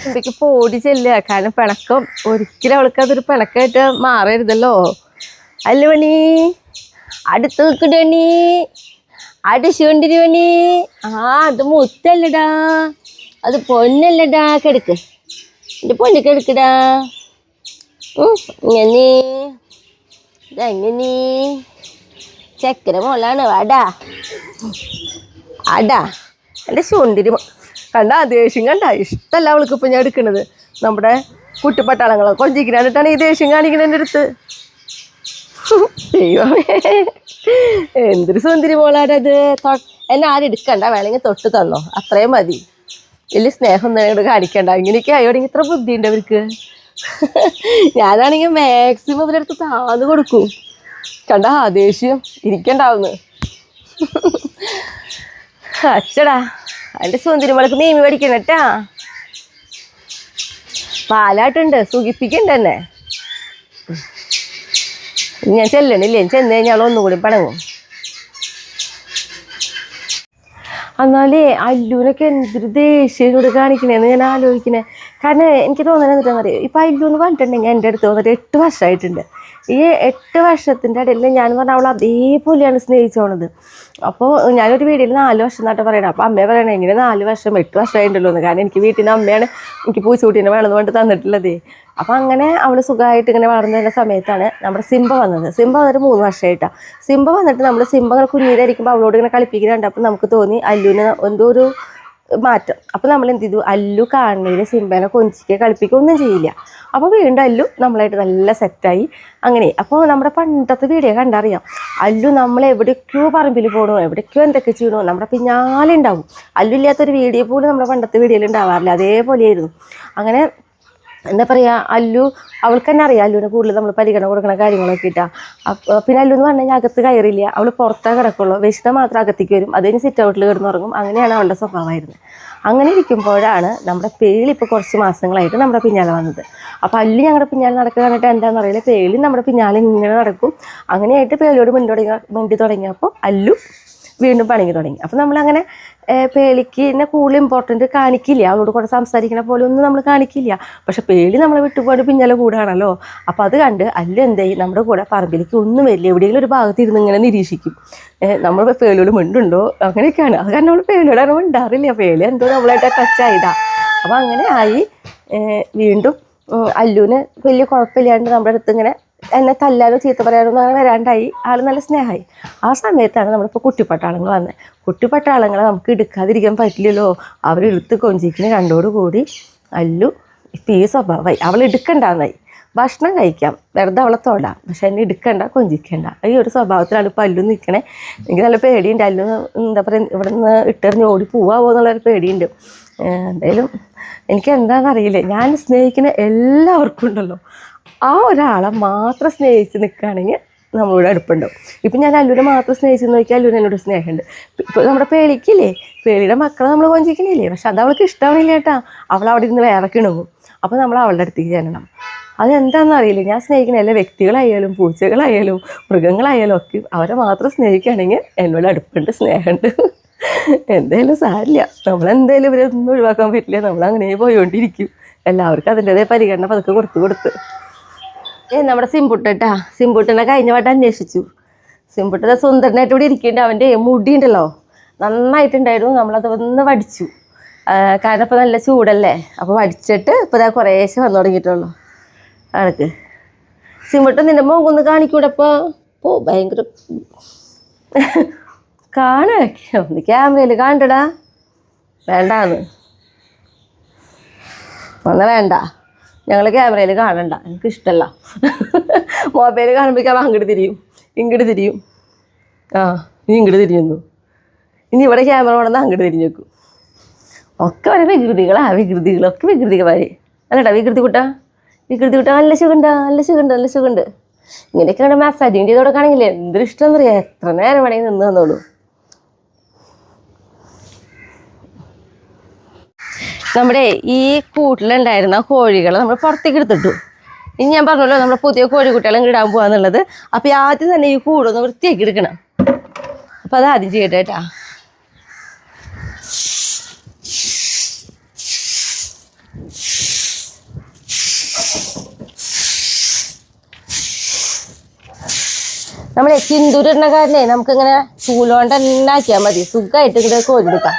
എനിക്ക് പോടി ചെല്ലുക. കാരണം പിണക്കം ഒരിക്കലും അവൾക്ക് അതൊരു പിണക്കായിട്ട് മാറരുതല്ലോ. അല്ല പണി അടുത്ത് നിൽക്കണി, അടിച്ചുകൊണ്ടിരുവണി. അത് മുത്തല്ലടാ, അത് പൊന്നല്ലടാ. കിടക്ക് എൻ്റെ പൊന്ന്, കിടക്കടാ. ഇങ്ങനെ ഇതെങ്ങനെ ചക്കര മോളാണ്. വാടാ ആടാ എൻ്റെ ചുണ്ടിരി കണ്ട ദേഷ്യം കണ്ട. ഇഷ്ടമല്ല അവൾക്ക് ഇപ്പം ഞാൻ എടുക്കണത്. നമ്മുടെ കുട്ടിപ്പട്ടാളങ്ങളെ കൊഞ്ചിക്കാനായിട്ടാണ് ഈ ദേഷ്യം കാണിക്കണ എൻ്റെ അടുത്ത്. ദൈവമേ എന്തൊരു സുന്ദരി മോളാടത്. എന്നെ ആരും എടുക്കണ്ട, വേണമെങ്കിൽ തൊട്ട് തന്നോ, അത്രയും മതി. വലിയ സ്നേഹം തന്നെ കാണിക്കണ്ട. ഇങ്ങനെയൊക്കെ ആയോടെങ്കിൽ ഇത്ര ബുദ്ധിയുണ്ട് അവർക്ക്. ഞാനാണെങ്കിൽ മാക്സിമം ഇവരടുത്ത് താന്ന് കൊടുക്കും. കണ്ട ദേഷ്യം ഇരിക്കണ്ടാവുന്നു. അച്ചടാ എൻ്റെ സുന്ദരി മോൾക്ക് മീമി മേടിക്കണം കേട്ടാ. പാലാട്ടുണ്ട്, സുഖിപ്പിക്കണ്ട എന്നെ. ഞാൻ ചെല്ലണില്ലേ, ചെന്ന് കഴിഞ്ഞാൽ ഒന്നും കൂടി പണങ്ങും. എന്നാലേ അല്ലൂനൊക്കെ എന്തൊരു ദേഷ്യം കൂടെ കാണിക്കണേന്ന് ഞാൻ ആലോചിക്കണേ. കാരണം എനിക്ക് തോന്നുന്നത് എന്നിട്ടാന്ന് അറിയാം, ഇപ്പം അല്ലു എന്ന് പറഞ്ഞിട്ടുണ്ടെങ്കിൽ എൻ്റെ അടുത്ത് വന്നിട്ട് 8 വർഷമായിട്ടുണ്ട്. ഈ 8 വർഷത്തിൻ്റെ ഇടയിൽ ഞാൻ പറഞ്ഞാൽ അവൾ അതേപോലെയാണ് സ്നേഹിച്ചോണത്. അപ്പോൾ ഞാനൊരു വീട്ടിൽ 4 വർഷം എന്നായിട്ട് പറയണം. അപ്പോൾ അമ്മയെ പറയണേ എങ്ങനെ 4 വർഷം 8 വർഷമായിട്ടുണ്ടല്ലോ എന്ന്. കാരണം എനിക്ക് വീട്ടിൽ നിന്ന് അമ്മയാണ് എനിക്ക് പൂച്ചൂട്ടീനെ വേണമെന്ന് പറഞ്ഞിട്ട് തന്നിട്ടുള്ളത്. അപ്പോൾ അങ്ങനെ അവൾ സുഖമായിട്ട് ഇങ്ങനെ വളർന്നു വരുന്ന സമയത്താണ് നമ്മുടെ സിംബ വന്നത്. സിംബ വന്നിട്ട് 3 വർഷമായിട്ടാണ്. സിംബ വന്നിട്ട് നമ്മൾ സിംബ കുഞ്ഞിതായിരിക്കുമ്പോൾ അവളോട് ഇങ്ങനെ കളിപ്പിക്കുന്നുണ്ട്. അപ്പം നമുക്ക് തോന്നി അല്ലുവിന് എന്തോ ഒരു മാറ്റം. അപ്പോൾ നമ്മൾ എന്ത് ചെയ്തു, അല്ലു കാണുന്നതിന് സിംബേനെ കൊഞ്ചിക്കുക കളിപ്പിക്കുക ഒന്നും ചെയ്യില്ല. അപ്പോൾ വീണ്ടും അല്ലു നമ്മളായിട്ട് നല്ല സെറ്റായി അങ്ങനെ. അപ്പോൾ നമ്മുടെ പണ്ടത്തെ വീഡിയോ കണ്ടറിയാം, അല്ലു നമ്മൾ എവിടേക്കോ പറമ്പിൽ പോകണോ, എവിടേക്കോ എന്തൊക്കെ ചെയ്യണോ, നമ്മുടെ പിന്നാലെ ഉണ്ടാവും. അല്ലു ഇല്ലാത്തൊരു വീഡിയോ പോലും നമ്മുടെ പണ്ടത്തെ വീഡിയോയിൽ ഉണ്ടാവാറില്ല, അതേപോലെയായിരുന്നു. അങ്ങനെ എന്താ പറയുക, അല്ലു അവൾക്ക് തന്നെ അറിയാം അല്ലുവിനെ കൂടുതൽ നമ്മൾ പരിഗണന കൊടുക്കണ കാര്യങ്ങളൊക്കെ ഇട്ടാണ്. പിന്നെ അല്ലു എന്ന് പറഞ്ഞു കഴിഞ്ഞാൽ അകത്ത് കയറില്ല, അവൾ പുറത്തേ കിടക്കുള്ളൂ. വിശുദ്ധ മാത്രം അകത്തേക്ക് വരും, അതിന് സിറ്റ് ഔട്ടിൽ കിടന്നുറങ്ങും. അങ്ങനെയാണ് അവളുടെ സ്വഭാവമായിരുന്നത്. അങ്ങനെ ഇരിക്കുമ്പോഴാണ് നമ്മുടെ പേളി ഇപ്പോൾ കുറച്ച് മാസങ്ങളായിട്ട് നമ്മുടെ പിന്നാലെ വന്നത്. അപ്പോൾ അല്ലു ഞങ്ങളുടെ പിന്നാലെ നടക്കുക കണ്ടിട്ട് എന്താണെന്ന് അറിയില്ല, പേളി നമ്മുടെ പിന്നാലെ ഇങ്ങനെ നടക്കും. അങ്ങനെയായിട്ട് പേളിയോട് മിണ്ടി തുടങ്ങിയപ്പോൾ അല്ലു വീണ്ടും പണിങ്ങി തുടങ്ങി. അപ്പോൾ നമ്മളങ്ങനെ പേളിക്ക് എന്നെ കൂടുതൽ ഇമ്പോർട്ടൻറ്റ് കാണിക്കില്ല, അവളോട് കൂടെ സംസാരിക്കണ പോലെ ഒന്നും നമ്മൾ കാണിക്കില്ല. പക്ഷെ പേളി നമ്മളെ വിട്ടുപോയിട്ട് പിന്നാലെ കൂടാണല്ലോ. അപ്പോൾ അത് കണ്ട് അല്ലു എന്ത് ചെയ്യും, നമ്മുടെ കൂടെ പറമ്പിലേക്ക് ഒന്നും വരില്ല, എവിടെയെങ്കിലും ഒരു ഭാഗത്ത് ഇരുന്ന് ഇങ്ങനെ നിരീക്ഷിക്കും. നമ്മൾ പേളിയോട് മിണ്ടുണ്ടോ അങ്ങനെയൊക്കെയാണ്. അത് കാരണം നമ്മൾ പേളിയോട് അങ്ങനെ മിണ്ടാറില്ല, പേളി എന്തോ നമ്മളായിട്ട് ടച്ച് ആയതാ. അപ്പോൾ അങ്ങനെ ആയി. വീണ്ടും അല്ലുവിന് വലിയ കുഴപ്പമില്ലാണ്ട് നമ്മുടെ അടുത്ത് ഇങ്ങനെ എന്നെ തല്ലാനോ ചീത്ത പറയാനോ അങ്ങനെ വരാണ്ടായി. ആൾ നല്ല സ്നേഹമായി. ആ സമയത്താണ് നമ്മളിപ്പോൾ കുട്ടിപ്പട്ടാളങ്ങൾ വന്നത്. കുട്ടിപ്പട്ടാളങ്ങളെ നമുക്ക് എടുക്കാതിരിക്കാൻ പറ്റില്ലല്ലോ. അവരെടുത്ത് കൊഞ്ചിക്കിന് കണ്ടോടുകൂടി അല്ലു ഇപ്പം ഈ സ്വഭാവമായി. അവൾ എടുക്കണ്ടെന്നായി. ഭക്ഷണം കഴിക്കാം, വെറുതെ അവളെ തൊടാം, പക്ഷെ എന്നെ എടുക്കണ്ട, കൊഞ്ചിക്കണ്ട, ഈ ഒരു സ്വഭാവത്തിലാണ് ഇപ്പോൾ അല്ലു നിൽക്കണേ. എനിക്ക് നല്ല പേടിയുണ്ട്. അല്ലു എന്താ പറയുക, ഇവിടെ നിന്ന് ഇട്ടെറിഞ്ഞ് ഓടി പോവാമോ എന്നുള്ളൊരു പേടിയുണ്ട്. എന്തായാലും എനിക്ക് എന്താണെന്നറിയില്ല, ഞാൻ സ്നേഹിക്കുന്ന എല്ലാവർക്കും ഉണ്ടല്ലോ, ആ ഒരാളെ മാത്രം സ്നേഹിച്ച് നിൽക്കുകയാണെങ്കിൽ നമ്മളോട് അടുപ്പുണ്ടാവും. ഇപ്പം ഞാൻ അല്ലുവിനെ മാത്രം സ്നേഹിച്ച് നോക്കിയാൽ അല്ലുവിന് എന്നോട് സ്നേഹമുണ്ട്. ഇപ്പോൾ നമ്മുടെ പേളിക്കില്ലേ, പേളിയുടെ മക്കളെ നമ്മൾ കൊഞ്ചിക്കണില്ലേ, പക്ഷെ അത് അവൾക്ക് ഇഷ്ടമാവില്ല കേട്ടാ. അവൾ അവിടെ ഇരുന്ന് വേറെ കിണങ്ങും. അപ്പോൾ നമ്മൾ അവളുടെ അടുത്തേക്ക് ചെല്ലണം. അതെന്താണെന്ന് അറിയില്ല, ഞാൻ സ്നേഹിക്കുന്ന എല്ലാ വ്യക്തികളായാലും പൂച്ചകളായാലും മൃഗങ്ങളായാലും ഒക്കെ അവരെ മാത്രം സ്നേഹിക്കുകയാണെങ്കിൽ എന്നോട് അടുപ്പുണ്ട്, സ്നേഹമുണ്ട്. എന്തായാലും സാരില്ല, നമ്മളെന്തായാലും ഇവരൊന്നും ഒഴിവാക്കാൻ പറ്റില്ല. നമ്മളങ്ങനെ പോയോണ്ടിരിക്കും. എല്ലാവർക്കും അതിൻ്റെതേ പരിഗണന പതുക്കെ കൊടുത്ത് നമ്മുടെ സിംബുട്ടാ, സിംബുട്ടിനെ കഴിഞ്ഞ വട്ടം അന്വേഷിച്ചു. സിംബുട്ട സുന്ദരനായിട്ട് ഇവിടെ ഇരിക്കുന്നുണ്ട്. അവൻ്റെ മുടി ഉണ്ടല്ലോ നന്നായിട്ടുണ്ടായിരുന്നു. നമ്മളത് ഒന്ന് വടിച്ചു, കാരണം ഇപ്പോൾ നല്ല ചൂടല്ലേ. അപ്പോൾ വടിച്ചിട്ട് ഇപ്പോൾ ഇതാ കുറേശ്ശെ വന്നു തുടങ്ങിയിട്ടുള്ളൂ. ആൾക്ക് സിംബുട്ട നിൻ്റെ മുഖമൊന്ന് കാണിക്കൂടപ്പോൾ. ഓ ഭയങ്കര കാണുക, ഒന്ന് ക്യാമറയിൽ കാണണ്ടടാ. വേണ്ടാന്ന് ഒന്ന് വേണ്ട, ഞങ്ങൾ ക്യാമറയിൽ കാണണ്ട, എനിക്കിഷ്ടമല്ല. മൊബൈൽ കാണുമ്പോഴേക്കും അവൻ അങ്ങോട്ട് തിരിയും, ഇങ്ങോട്ട് തിരിയും. നീ ഇങ്ങോട്ട് തിരിഞ്ഞു, ഇനി ഇവിടെ ക്യാമറ കൊണ്ടുവന്നാൽ അങ്ങോട്ട് തിരിഞ്ഞു വെക്കും. ഒക്കെ വരെ വികൃതികളൊക്കെ വികൃതികളായി. അല്ലട്ടാ വികൃതി കൂട്ടാ നല്ല സുഖമുണ്ട്. ഇങ്ങനെയൊക്കെയാണ് മസാജിങ് ചെയ്ത് കൊടുക്കുകയാണെങ്കിൽ എന്തൊരു ഇഷ്ടം എന്നറിയാം. എത്ര നേരം വേണമെങ്കിൽ നിന്ന് തന്നോളൂ. നമ്മുടെ ഈ കൂട്ടിലുണ്ടായിരുന്ന കോഴികളെ നമ്മൾ പുറത്തേക്ക് എടുത്തിട്ടു. ഇനി ഞാൻ പറഞ്ഞല്ലോ നമ്മുടെ പുതിയ കോഴിക്കുട്ടികളെ ഇടാൻ പോകാന്നുള്ളത്. അപ്പോൾ ആദ്യം തന്നെ ഈ കൂടൊന്ന് വൃത്തിയാക്കി എടുക്കണം. അപ്പോൾ അത് ആദ്യം ചെയ്യട്ടെ കേട്ടാ. നമ്മളെ ചിന്തൂരിടുന്ന കാരനെ നമുക്കിങ്ങനെ ചൂലോണ്ട് തന്നെ ആക്കിയാൽ മതി, സുഖമായിട്ട് ഇങ്ങനെ കോരിയെടുക്കാം.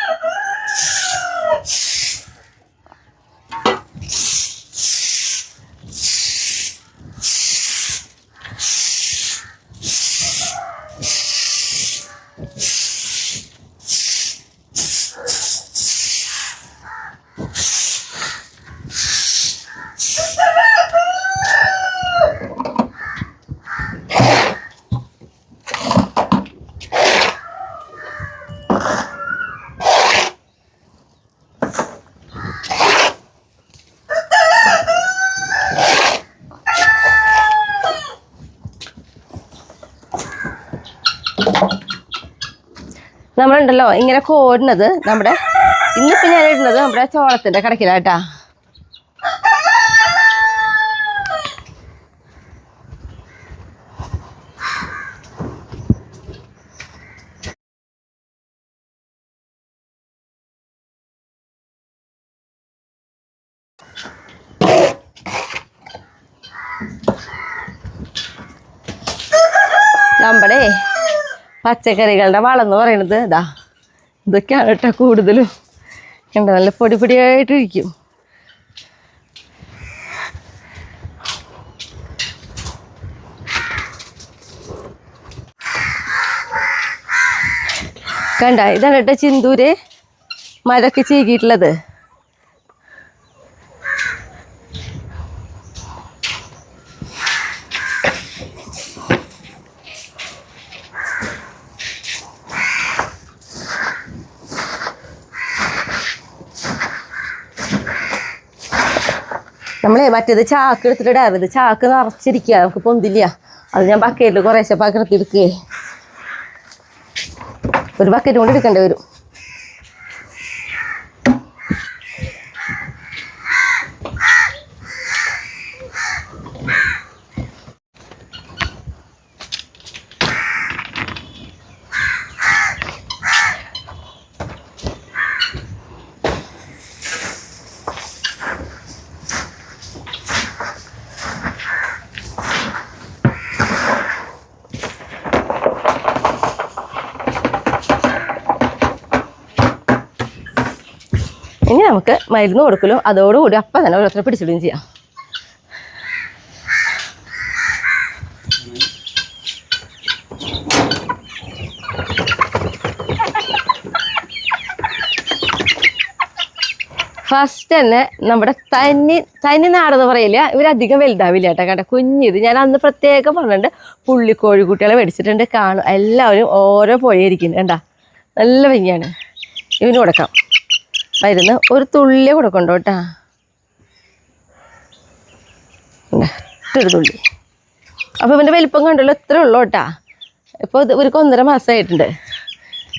നമ്മളുണ്ടല്ലോ ഇങ്ങനെ കോരുന്നത് നമ്മുടെ ഇന്നിപ്പോൾ ഞാൻ ഇടുന്നത് നമ്മുടെ ചോളത്തിൻ്റെ കടക്കിലാട്ടാ. നമ്മുടെ പച്ചക്കറികളുടെ വളം എന്ന് പറയുന്നത് ഇതൊക്കെയാണ് കേട്ടോ കൂടുതലും. കണ്ട നല്ല പൊടിയായിട്ടിരിക്കും. കണ്ട ഇതാണ് കേട്ടോ ചിന്തൂര് മരമൊക്കെ ചീകിയിട്ടുള്ളത്. നമ്മളെ മറ്റേത് ചാക്ക് എടുത്തിട്ടിടാറുണ്ട്, ചാക്ക് നിറച്ചിരിക്കുക, നമുക്ക് പൊന്തില്ല. അത് ഞാൻ ബക്കറ്റിൽ കുറേശ്ശെ പകർത്തി എടുക്കുകയെ. ഒരു ബക്കറ്റ് കൊണ്ട് എടുക്കേണ്ടി വരും. ഇനി നമുക്ക് മരുന്ന് കൊടുക്കലും അതോടുകൂടി അപ്പം തന്നെ ഓരോരുത്തരെ പിടിച്ചിടുകയും ചെയ്യാം. ഫസ്റ്റ് തന്നെ നമ്മുടെ തനി നാടെന്ന് പറയില്ല, ഇവരധികം വലുതാവില്ല കേട്ടോ. കണ്ട കുഞ്ഞിത് ഞാൻ അന്ന് പ്രത്യേകം പറഞ്ഞിട്ടുണ്ട്, പുള്ളിക്കോഴിക്കുട്ടികളെ മേടിച്ചിട്ടുണ്ട്. കാണും എല്ലാവരും ഓരോ പുഴയിരിക്കുന്നു. കണ്ട നല്ല ഭംഗിയാണ്. ഇവന് കൊടുക്കാം മരുന്ന്, ഒരു തുള്ളി കൊടുക്കണ്ടോ കേട്ടാ, ഒരു തുള്ളി. അപ്പോൾ ഇവൻ്റെ വലിപ്പം കണ്ടല്ലോ, ഇത്ര ഉള്ളൂ കേട്ടാ. ഇപ്പോൾ ഇത് ഇവർക്ക് 1.5 മാസമായിട്ടുണ്ട്.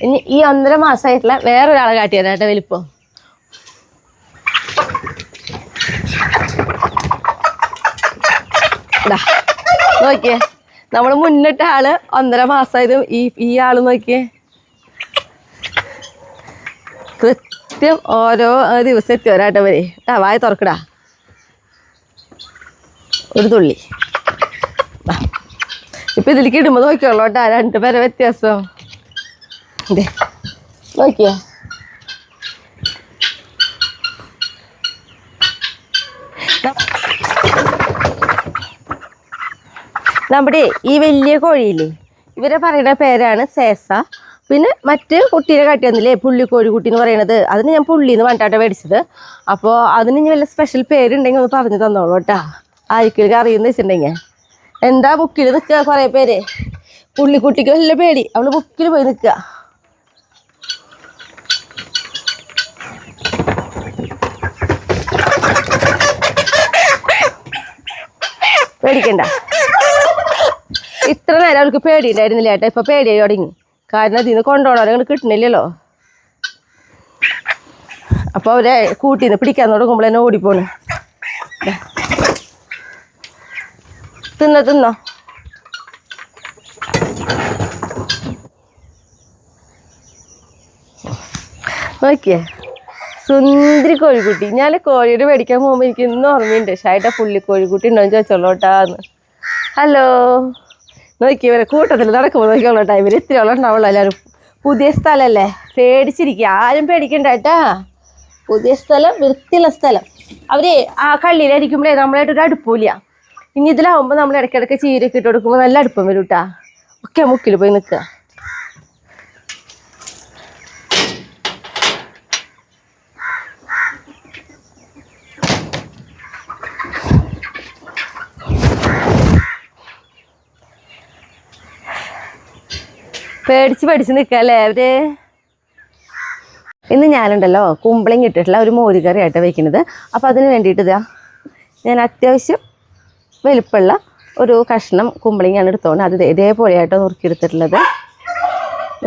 ഇനി ഈ 1.5 മാസമായിട്ടുള്ള വേറൊരാളെ കാട്ടിയതാ കേട്ടോ വലിപ്പം. നോക്കിയേ, നമ്മൾ മുന്നിട്ട ആള് 1.5 മാസമായതും ഈ ആള് നോക്കിയേ, കൃത്യം ഓരോ ദിവസം എത്തി വരാട്ടോ വരെ. വായ തുറക്കടാ, ഒരു തുള്ളി. ഇപ്പൊ ഇതിലേക്ക് ഇടുമ്പോൾ നോക്കിയോളൂ കേട്ടാ, 2 പേരെ വ്യത്യാസം. നോക്കിയേ, നമ്മുടെ ഈ വലിയ കോഴിയില്ലേ, ഇവരെ പറയുന്ന പേരാണ് സേസ. പിന്നെ മറ്റ് കുട്ടീനെ കാട്ടിയൊന്നില്ലേ പുള്ളിക്കോഴി കുട്ടി എന്ന് പറയണത്, അതിന് ഞാൻ പുള്ളിന്ന് പറഞ്ഞിട്ടാണ് മേടിച്ചത്. അപ്പോൾ അതിന് ഇനി വല്ല സ്പെഷ്യൽ പേരുണ്ടെങ്കിൽ ഒന്ന് പറഞ്ഞു തന്നോളൂ കേട്ടാ, ആർക്കൊക്കെ അറിയുമെന്ന് വെച്ചിട്ടുണ്ടെങ്കിൽ. എന്താ ബുക്കിൽ നിൽക്കുക കുറേ പേര്, പുള്ളിക്കുട്ടിക്ക് വല്ല പേടി, അവള് ബുക്കിൽ പോയി നിൽക്കുക. പേടിക്കണ്ട, ഇത്ര നേരം അവർക്ക് പേടിയുണ്ടായിരുന്നില്ല ഏട്ടാ, ഇപ്പൊ പേടിയായി തുടങ്ങി. കാരണം അതിന് കൊണ്ടുപോകണം, അങ്ങോട്ട് കിട്ടണില്ലല്ലോ. അപ്പൊ അവരെ കൂട്ടിന്ന് പിടിക്കാൻ തുടങ്ങുമ്പോൾ തന്നെ ഓടിപ്പോണ്. തിന്നോ നോക്കിയേ, സുന്ദരി കോഴിക്കുട്ടി. ഞാൻ കോഴിയുടെ മേടിക്കാൻ പോകുമ്പോൾ എനിക്ക് ഇന്നും ഓർമ്മയുണ്ട്, ഷായിട്ട പുള്ളിക്കോഴിക്കുട്ടി ഉണ്ടോയെന്ന് ചോദിച്ചോളൂട്ടാന്ന്. ഹലോ, നോക്കിയവരെ കൂട്ടത്തിൽ നടക്കുമ്പോൾ നോക്കിയോളൂട്ടാ, ഇവർ ഇത്രയോളം ഉണ്ടാവുള്ളൂ. എല്ലാവരും പുതിയ സ്ഥലമല്ലേ, പേടിച്ചിരിക്കുക. ആരും പേടിക്കണ്ട കേട്ടാ, പുതിയ സ്ഥലം, വൃത്തിയുള്ള സ്ഥലം. അവര് ആ കള്ളിയിലായിരിക്കുമ്പോഴേ നമ്മളായിട്ടൊരു അടുപ്പില്ല. ഇനി ഇതിലാവുമ്പോൾ നമ്മൾ ഇടയ്ക്കിടയ്ക്ക് ചീരയൊക്കെ ഇട്ട് കൊടുക്കുമ്പോൾ നല്ല അടുപ്പം വരും കേട്ടാ. ഒക്കെ മുക്കിൽ പോയി നിൽക്കുക. പേടിച്ച് നിൽക്കല്ലേ അവര്. ഇന്ന് ഞാനുണ്ടല്ലോ കുമ്പളങ്ങ ഇട്ടിട്ടുള്ള ഒരു മോരുകറി ആയിട്ട് വയ്ക്കുന്നത്. അപ്പോൾ അതിന് വേണ്ടിയിട്ട് ഇതാ ഞാൻ അത്യാവശ്യം വലുപ്പമുള്ള ഒരു കഷ്ണം കുമ്പളങ്ങയാണ് എടുത്തോണ്ട് അത് ഇതേപോലെയായിട്ടോ നുറുക്കിയെടുത്തിട്ടുള്ളത്.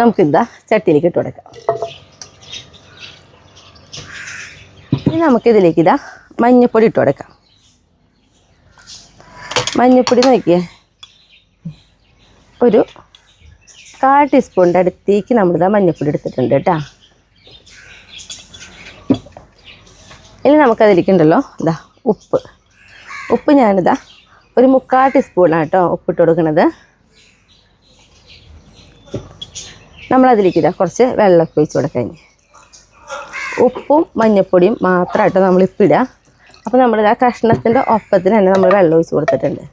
നമുക്കിതാ ചട്ടിയിലേക്ക് ഇട്ട് കൊടുക്കാം. ഇനി നമുക്കിതിലേക്ക് ഇതാ മഞ്ഞൾപ്പൊടി ഇട്ട് കൊടുക്കാം. മഞ്ഞൾപ്പൊടി നോക്കിയേ, ഒരു 1/4 ടീസ്പൂണിൻ്റെ അടുത്തേക്ക് നമ്മളിതാ മഞ്ഞൾപ്പൊടി എടുത്തിട്ടുണ്ട് കേട്ടോ. ഇനി നമുക്കതിലേക്കുണ്ടല്ലോ ഇതാ ഉപ്പ് ഞാനിതാ ഒരു 3/4 ടീസ്പൂണാണ് കേട്ടോ ഉപ്പിട്ട് കൊടുക്കുന്നത്. നമ്മളതിലേക്ക് ഇതാ കുറച്ച് വെള്ളമൊക്കെ ഒഴിച്ച് കൊടുക്കാൻ. ഉപ്പും മഞ്ഞൾപ്പൊടിയും മാത്രമായിട്ടോ നമ്മളിപ്പോൾ ഇടുക. അപ്പോൾ നമ്മളിതാ കഷ്ണത്തിൻ്റെ ഒപ്പത്തിന് തന്നെ നമ്മൾ വെള്ളം ഒഴിച്ച് കൊടുത്തിട്ടുണ്ട്.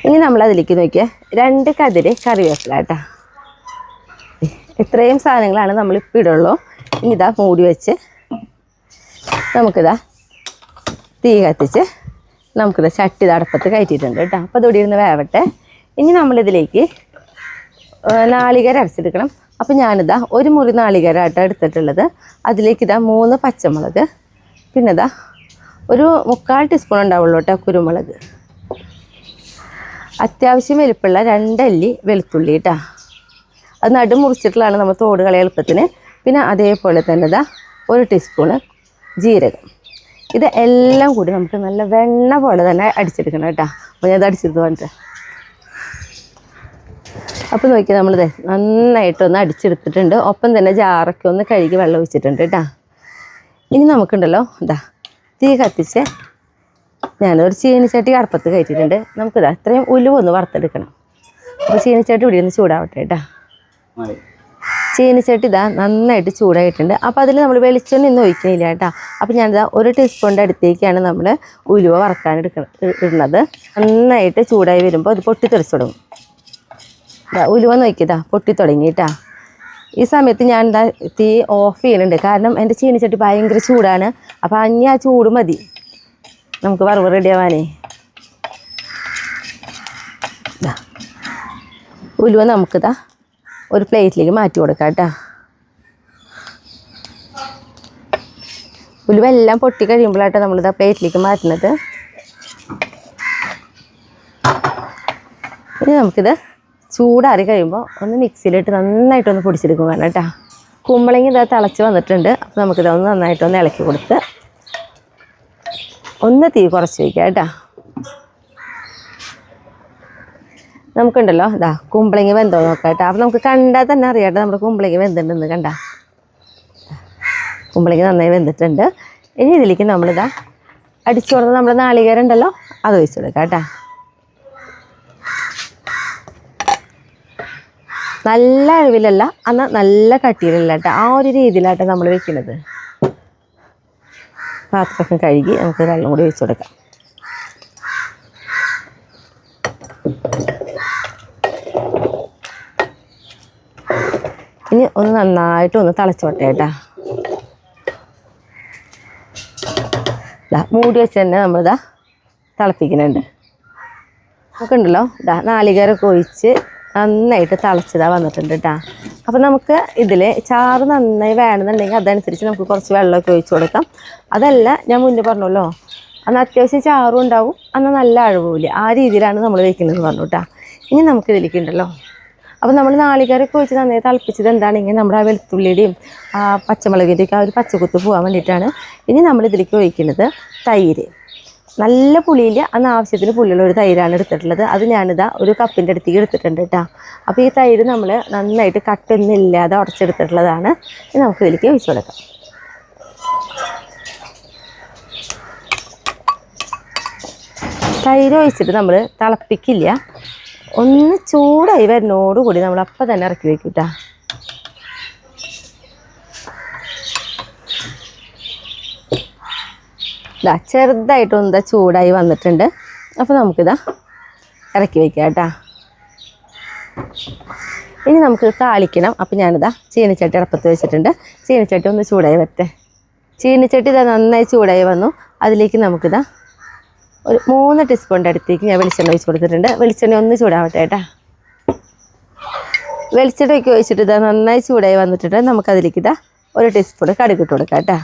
ഇനി നമ്മളതിലേക്ക് നോക്കിയാൽ 2 കതിര് കറിവേപ്പില കേട്ടോ. ഇത്രയും സാധനങ്ങളാണ് നമ്മളിപ്പോൾ ഇടുള്ളൂ. ഇനി ഇതാ മൂടി വെച്ച് നമുക്കിതാ തീ കത്തിച്ച് നമുക്കിത് ചട്ടി അടപ്പത്ത് കയറ്റിയിട്ടുണ്ട് കേട്ടോ. അപ്പോൾ ഇതോടെ ഇരുന്ന് വേവട്ടെ. ഇനി നമ്മളിതിലേക്ക് നാളികേരം അരച്ചെടുക്കണം. അപ്പോൾ ഞാനിതാ ഒരു മുറി നാളികേരമായിട്ട് എടുത്തിട്ടുള്ളത്. അതിലേക്ക് ഇതാ 3 പച്ചമുളക്, പിന്നെ ഇതാ ഒരു 3/4 ടീസ്പൂൺ ഉണ്ടാവുള്ളൂ കേട്ടോ കുരുമുളക്, അത്യാവശ്യം വലുപ്പമുള്ള 2 അല്ലി വെളുത്തുള്ളി കേട്ടോ. അത് നടു മുറിച്ചിട്ടുള്ളതാണ് നമ്മൾ തോട് കളയ എളുപ്പത്തിന്. പിന്നെ അതേപോലെ തന്നെ ഇതാ 1 ടീസ്പൂണ് ജീരകം. ഇത് എല്ലാം കൂടി നമുക്ക് നല്ല വെണ്ണ പോലെ തന്നെ അടിച്ചെടുക്കണം കേട്ടോ. അപ്പോൾ ഞാൻ ഇത് അടിച്ചെടുത്ത് പറഞ്ഞിട്ട് അപ്പോൾ നോക്കിയാൽ നമ്മളിത് നന്നായിട്ടൊന്ന് അടിച്ചെടുത്തിട്ടുണ്ട്. ഒപ്പം തന്നെ ജാറൊക്കെ ഒന്ന് കഴുകി വെള്ളം ഒഴിച്ചിട്ടുണ്ട് കേട്ടോ. ഇനി നമുക്കുണ്ടല്ലോ ഇതാ തീ കത്തിച്ച് ഞാനൊരു ചീനിച്ചട്ടി അടുപ്പത്ത് കയറ്റിയിട്ടുണ്ട്. നമുക്കിതാ ഇത്രയും ഉലുവൊന്ന് വറുത്തെടുക്കണം. അപ്പോൾ ചീനിച്ചട്ടി ഇവിടെ ഒന്ന് ചൂടാവട്ടെ കേട്ടോ. ചീനിച്ചട്ടി ഇതാ നന്നായിട്ട് ചൂടായിട്ടുണ്ട്. അപ്പോൾ അതിൽ നമ്മൾ വെളിച്ചെണ്ണ ഒന്നും ഒഴിക്കുന്നില്ല കേട്ടോ. അപ്പോൾ ഞാനിതാ 1 ടീസ്പൂണിൻ്റെ അടുത്തേക്കാണ് നമ്മൾ ഉലുവ വറുക്കാൻ ഇടുന്നത്. നന്നായിട്ട് ചൂടായി വരുമ്പോൾ അത് പൊട്ടിത്തെറിച്ച് തുടങ്ങും. ഉലുവ നോക്കിയതാ പൊട്ടി തുടങ്ങിയിട്ടാ. ഈ സമയത്ത് ഞാൻ എന്താ തീ ഓഫ് ചെയ്യുന്നുണ്ട്. കാരണം എൻ്റെ ചീനിച്ചട്ടി ഭയങ്കര ചൂടാണ്. അപ്പോൾ അഞ്ഞ ആ ചൂട് മതി നമുക്ക് വറവ് റെഡിയാവാനേ. ഉലുവ നമുക്കിതാ ഒരു പ്ലേറ്റിലേക്ക് മാറ്റി കൊടുക്കാം കേട്ടോ. ഉലുവ എല്ലാം പൊട്ടി കഴിയുമ്പോഴാട്ടോ നമ്മളിതാ പ്ലേറ്റിലേക്ക് മാറ്റുന്നത്. ഇനി നമുക്കിത് ചൂടാറി കഴിയുമ്പോൾ ഒന്ന് മിക്സിയിലിട്ട് നന്നായിട്ടൊന്ന് പൊടിച്ചെടുക്കും വേണം കേട്ടോ. കുമ്പളങ്ങി ഇതാ തിളച്ച് വന്നിട്ടുണ്ട്. അപ്പോൾ നമുക്കിതൊന്ന് നന്നായിട്ടൊന്ന് ഇളക്കി കൊടുത്ത് ഒന്ന് തീ കുറച്ച് വയ്ക്കാം കേട്ടോ. നമുക്കുണ്ടല്ലോ ഇതാ കുമ്പളങ്ങി വെന്തോ നോക്കാം കേട്ടോ. അപ്പോൾ നമുക്ക് കണ്ടാൽ തന്നെ അറിയാട്ടോ നമ്മുടെ കുമ്പളങ്ങി വെന്തിട്ടുണ്ടെന്ന്. കണ്ട കുമ്പളങ്ങി നന്നായി വെന്തിട്ടുണ്ട്. ഇനി ഇതിലേക്ക് നമ്മളിതാ അടിച്ചു കൊടുത്ത നമ്മുടെ നാളികേരം ഉണ്ടല്ലോ അത് ഒഴിച്ചു കൊടുക്കാം കേട്ടോ. നല്ല അഴിവിലല്ല, എന്നാൽ നല്ല കട്ടിയിലല്ല കേട്ടോ. ആ ഒരു രീതിയിലാട്ടോ നമ്മൾ വെക്കുന്നത്. പാത്രമൊക്കെ കഴുകി നമുക്ക് വെള്ളം കൂടി ഒഴിച്ചു കൊടുക്കാം. ഇനി ഒന്ന് നന്നായിട്ട് ഒന്ന് തിളച്ചോട്ടെ കേട്ടോ. മൂടി വെച്ച് തന്നെ നമ്മളിതാ തിളപ്പിക്കുന്നുണ്ട്. നമുക്കുണ്ടല്ലോ നാളികേരമൊക്കെ ഒഴിച്ച് നന്നായിട്ട് തിളച്ചതാ വന്നിട്ടുണ്ട് കേട്ടോ. അപ്പോൾ നമുക്ക് ഇതിൽ ചാറ് നന്നായി വേണമെന്നുണ്ടെങ്കിൽ അതനുസരിച്ച് നമുക്ക് കുറച്ച് വെള്ളമൊക്കെ ഒഴിച്ച് കൊടുക്കാം. അതല്ല ഞാൻ മുന്നേ പറഞ്ഞല്ലോ അന്ന് അത്യാവശ്യം ചാറും ഉണ്ടാവും, എന്നാൽ നല്ല അഴവില്ല. ആ രീതിയിലാണ് നമ്മൾ വയ്ക്കുന്നത് പറഞ്ഞു കേട്ടോ. ഇനി നമുക്ക് ഇതിലേക്ക് ഉണ്ടല്ലോ അപ്പോൾ നമ്മൾ നാളികേരമൊക്കെ ഒഴിച്ച് നന്നായി തിളപ്പിച്ചത് എന്താണെങ്കിൽ നമ്മുടെ ആ വെളുത്തുള്ളിയുടെയും ആ പച്ചമുളകിൻ്റെയൊക്കെ ആ ഒരു പച്ചക്കുത്ത് പോകാൻ വേണ്ടിയിട്ടാണ്. ഇനി നമ്മൾ ഇതിലേക്ക് ഒഴിക്കുന്നത് തൈര്. നല്ല പുളിയില്ല, അന്ന് ആവശ്യത്തിന് പുളിയുള്ള ഒരു തൈരാണ് എടുത്തിട്ടുള്ളത്. അത് ഞാനിതാ ഒരു കപ്പിൻ്റെ അടുത്തേക്ക് എടുത്തിട്ടുണ്ട് കേട്ടോ. അപ്പോൾ ഈ തൈര് നമ്മൾ നന്നായിട്ട് കട്ടൊന്നും ഇല്ലാതെ ഉടച്ചെടുത്തിട്ടുള്ളതാണ്. ഇനി നമുക്ക് ഇതിലേക്ക് ഒഴിച്ചു കൊടുക്കാം. തൈര് ഒഴിച്ചിട്ട് നമ്മൾ തിളപ്പിക്കില്ല, ഒന്ന് ചൂടായി വരുന്നതോടുകൂടി നമ്മൾ അപ്പം തന്നെ ഇറക്കി വയ്ക്കും കേട്ടോ. ചെറുതായിട്ടൊന്ന് ചൂടായി വന്നിട്ടുണ്ട്. അപ്പോൾ നമുക്കിതാ ഇറക്കി വയ്ക്കാം കേട്ടോ. ഇനി നമുക്ക് താളിക്കണം. അപ്പോൾ ഞാനിതാ ചീനിച്ചട്ടി അടുപ്പത്ത് വെച്ചിട്ടുണ്ട്. ചീനിച്ചട്ടി ഒന്ന് ചൂടായി വരട്ടെ. ചീനിച്ചട്ടി ഇതാ നന്നായി ചൂടായി വന്നു. അതിലേക്ക് നമുക്കിതാ ഒരു 3 ടീസ്പൂണിൻ്റെ അടുത്തേക്ക് ഞാൻ വെളിച്ചെണ്ണ ഒഴിച്ച് കൊടുത്തിട്ടുണ്ട്. വെളിച്ചെണ്ണ ഒന്ന് ചൂടാവട്ടെ കേട്ടോ. വെളിച്ചെണ്ണയൊക്കെ ഒഴിച്ചിട്ട് ഇതാ നന്നായി ചൂടായി വന്നിട്ടുണ്ട്. നമുക്കതിലേക്ക് ഇതാ 1 ടീസ്പൂൺ കടുക് ഇട്ട് കൊടുക്കാം കേട്ടോ.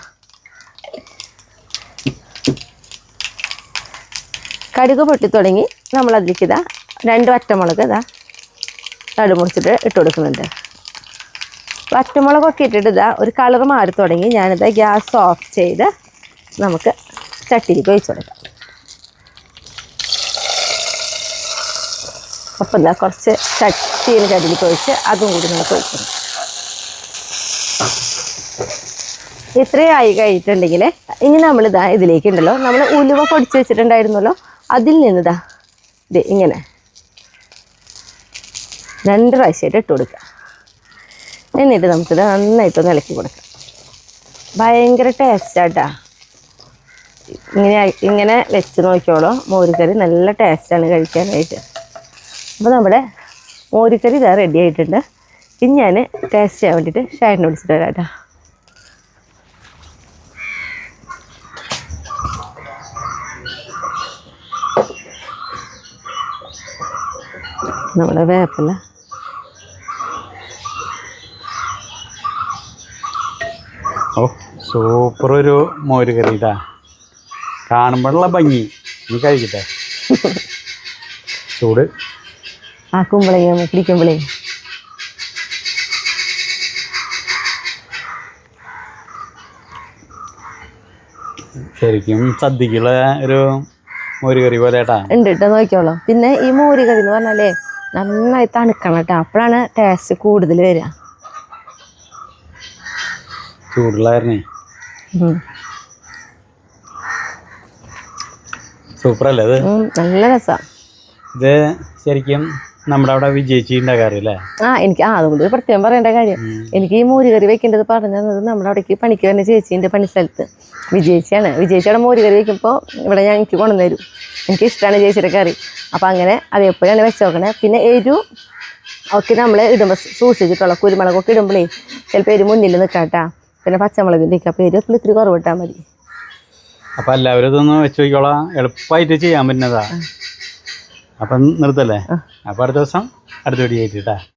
കടുക് പൊട്ടി തുടങ്ങി. നമ്മളതിലേക്ക് ഇതാ 2 വറ്റമുളക് ഇതാ നടുമുറിച്ചിട്ട് ഇട്ട് കൊടുക്കുന്നുണ്ട്. വറ്റമുളകൊക്കെ ഇട്ടിട്ട് ഇതാ ഒരു കളർ മാറി തുടങ്ങി. ഞാനിതാ ഗ്യാസ് ഓഫ് ചെയ്ത് നമുക്ക് ചട്ടിയിലേക്ക് ഒഴിച്ച് കൊടുക്കാം. അപ്പം എന്താ കുറച്ച് ചീനിച്ചട്ടിയിലേക്ക് ഒഴിച്ച് അതും കൂടി നമുക്ക് ഒഴിക്കണം. ഇത്രയും ആയി കഴിഞ്ഞിട്ടുണ്ടെങ്കിൽ ഇനി നമ്മളിതാ ഇതിലേക്ക് ഉണ്ടല്ലോ നമ്മൾ ഉലുവ പൊടിച്ച് വെച്ചിട്ടുണ്ടായിരുന്നല്ലോ, അതിൽ നിന്നിതാ ഇത് ഇങ്ങനെ 2 പ്രാവശ്യമായിട്ട് ഇട്ട് കൊടുക്കുക. എന്നിട്ട് നമുക്കിത് നന്നായിട്ടൊന്ന് ഇളക്കി കൊടുക്കാം. ഭയങ്കര ടേസ്റ്റാട്ടാ. ഇങ്ങനെ വെച്ച് നോക്കിയോളൂ. മോരുകറി നല്ല ടേസ്റ്റാണ് കഴിക്കാനായിട്ട്. അപ്പോൾ നമ്മുടെ മോരുകറി ഇതാ റെഡി ആയിട്ടുണ്ട്. ഇനി ഞാൻ ടേസ്റ്റ് ചെയ്യാൻ വേണ്ടിയിട്ട് ഷായനെ വിളിച്ചിട്ട് വരാം കേട്ടോ. നമ്മുടെ വേപ്പില ഓ സൂപ്പർ ഒരു മോര് കറി ഇതാ, കാണുമ്പോഴുള്ള ഭംഗി. നീ കഴിക്കട്ടെ. ചൂട് ആക്കുമ്പോഴേ പിടിക്കുമ്പോഴേ ശരിക്കും സദ്യക്കുള്ള ഒരു മോര് കറി പോലെ ഏട്ടാ ഉണ്ട് കേട്ടോ, നോക്കിയോളാം. പിന്നെ ഈ മോര് കറി എന്ന് പറഞ്ഞാലേ നന്നായി തണുക്കണം കേട്ടോ, അപ്പോഴാണ് ടേസ്റ്റ് കൂടുതൽ വരിക. ചൂടുള്ളായിരുന്നേ സൂപ്പറല്ലേ അത്? നല്ല രസമാണ് ഇത്. ശരിക്കും നമ്മുടെ അവിടെ വിജയിച്ച് ഉണ്ടാക്കാറില്ലേ? എനിക്ക് അതുകൊണ്ട് പ്രത്യേകം പറയേണ്ട കാര്യം, എനിക്ക് ഈ മോര് കറി വെക്കേണ്ടത് പറഞ്ഞു തന്നത് നമ്മുടെ അവിടേക്ക് പണിക്ക് വരുന്ന ചേച്ചീൻ്റെ പണിസ്ഥലത്ത് വിജയിച്ചാണ്. വിജയിച്ചവിടെ മോര് കറി വെക്കുമ്പോൾ ഇവിടെ ഞാൻ എനിക്ക് കൊണ്ടുവന്നു തരും. എനിക്ക് ഇഷ്ടമാണ് ചേച്ചിയുടെ കറി. അപ്പം അങ്ങനെ അതേപോലെയാണ് വെച്ച് നോക്കണേ. പിന്നെ എരു ഒക്കെ നമ്മൾ ഇടുമ്പോൾ സൂക്ഷിച്ചിട്ടുള്ള കുരുമുളകൊക്കെ ഇടുമ്പോഴേ ചിലപ്പോൾ എരു മുന്നിൽ നിൽക്കാട്ടാ. പിന്നെ പച്ചമുളകിൻ്റെ ഒക്കെ അപ്പോൾ എരു ഇത്തിരി കുറവിട്ടാൽ മതി. അപ്പം എല്ലാവരും ഇതൊന്ന് വെച്ച് നോക്കിക്കോളാം, എളുപ്പമായിട്ട് ചെയ്യാൻ പറ്റുന്നതാ. അപ്പം നിർത്തല്ലേ? അപ്പം അടുത്ത ദിവസം അടുത്ത വീഡിയോ ആയിട്ട് കേട്ടാ.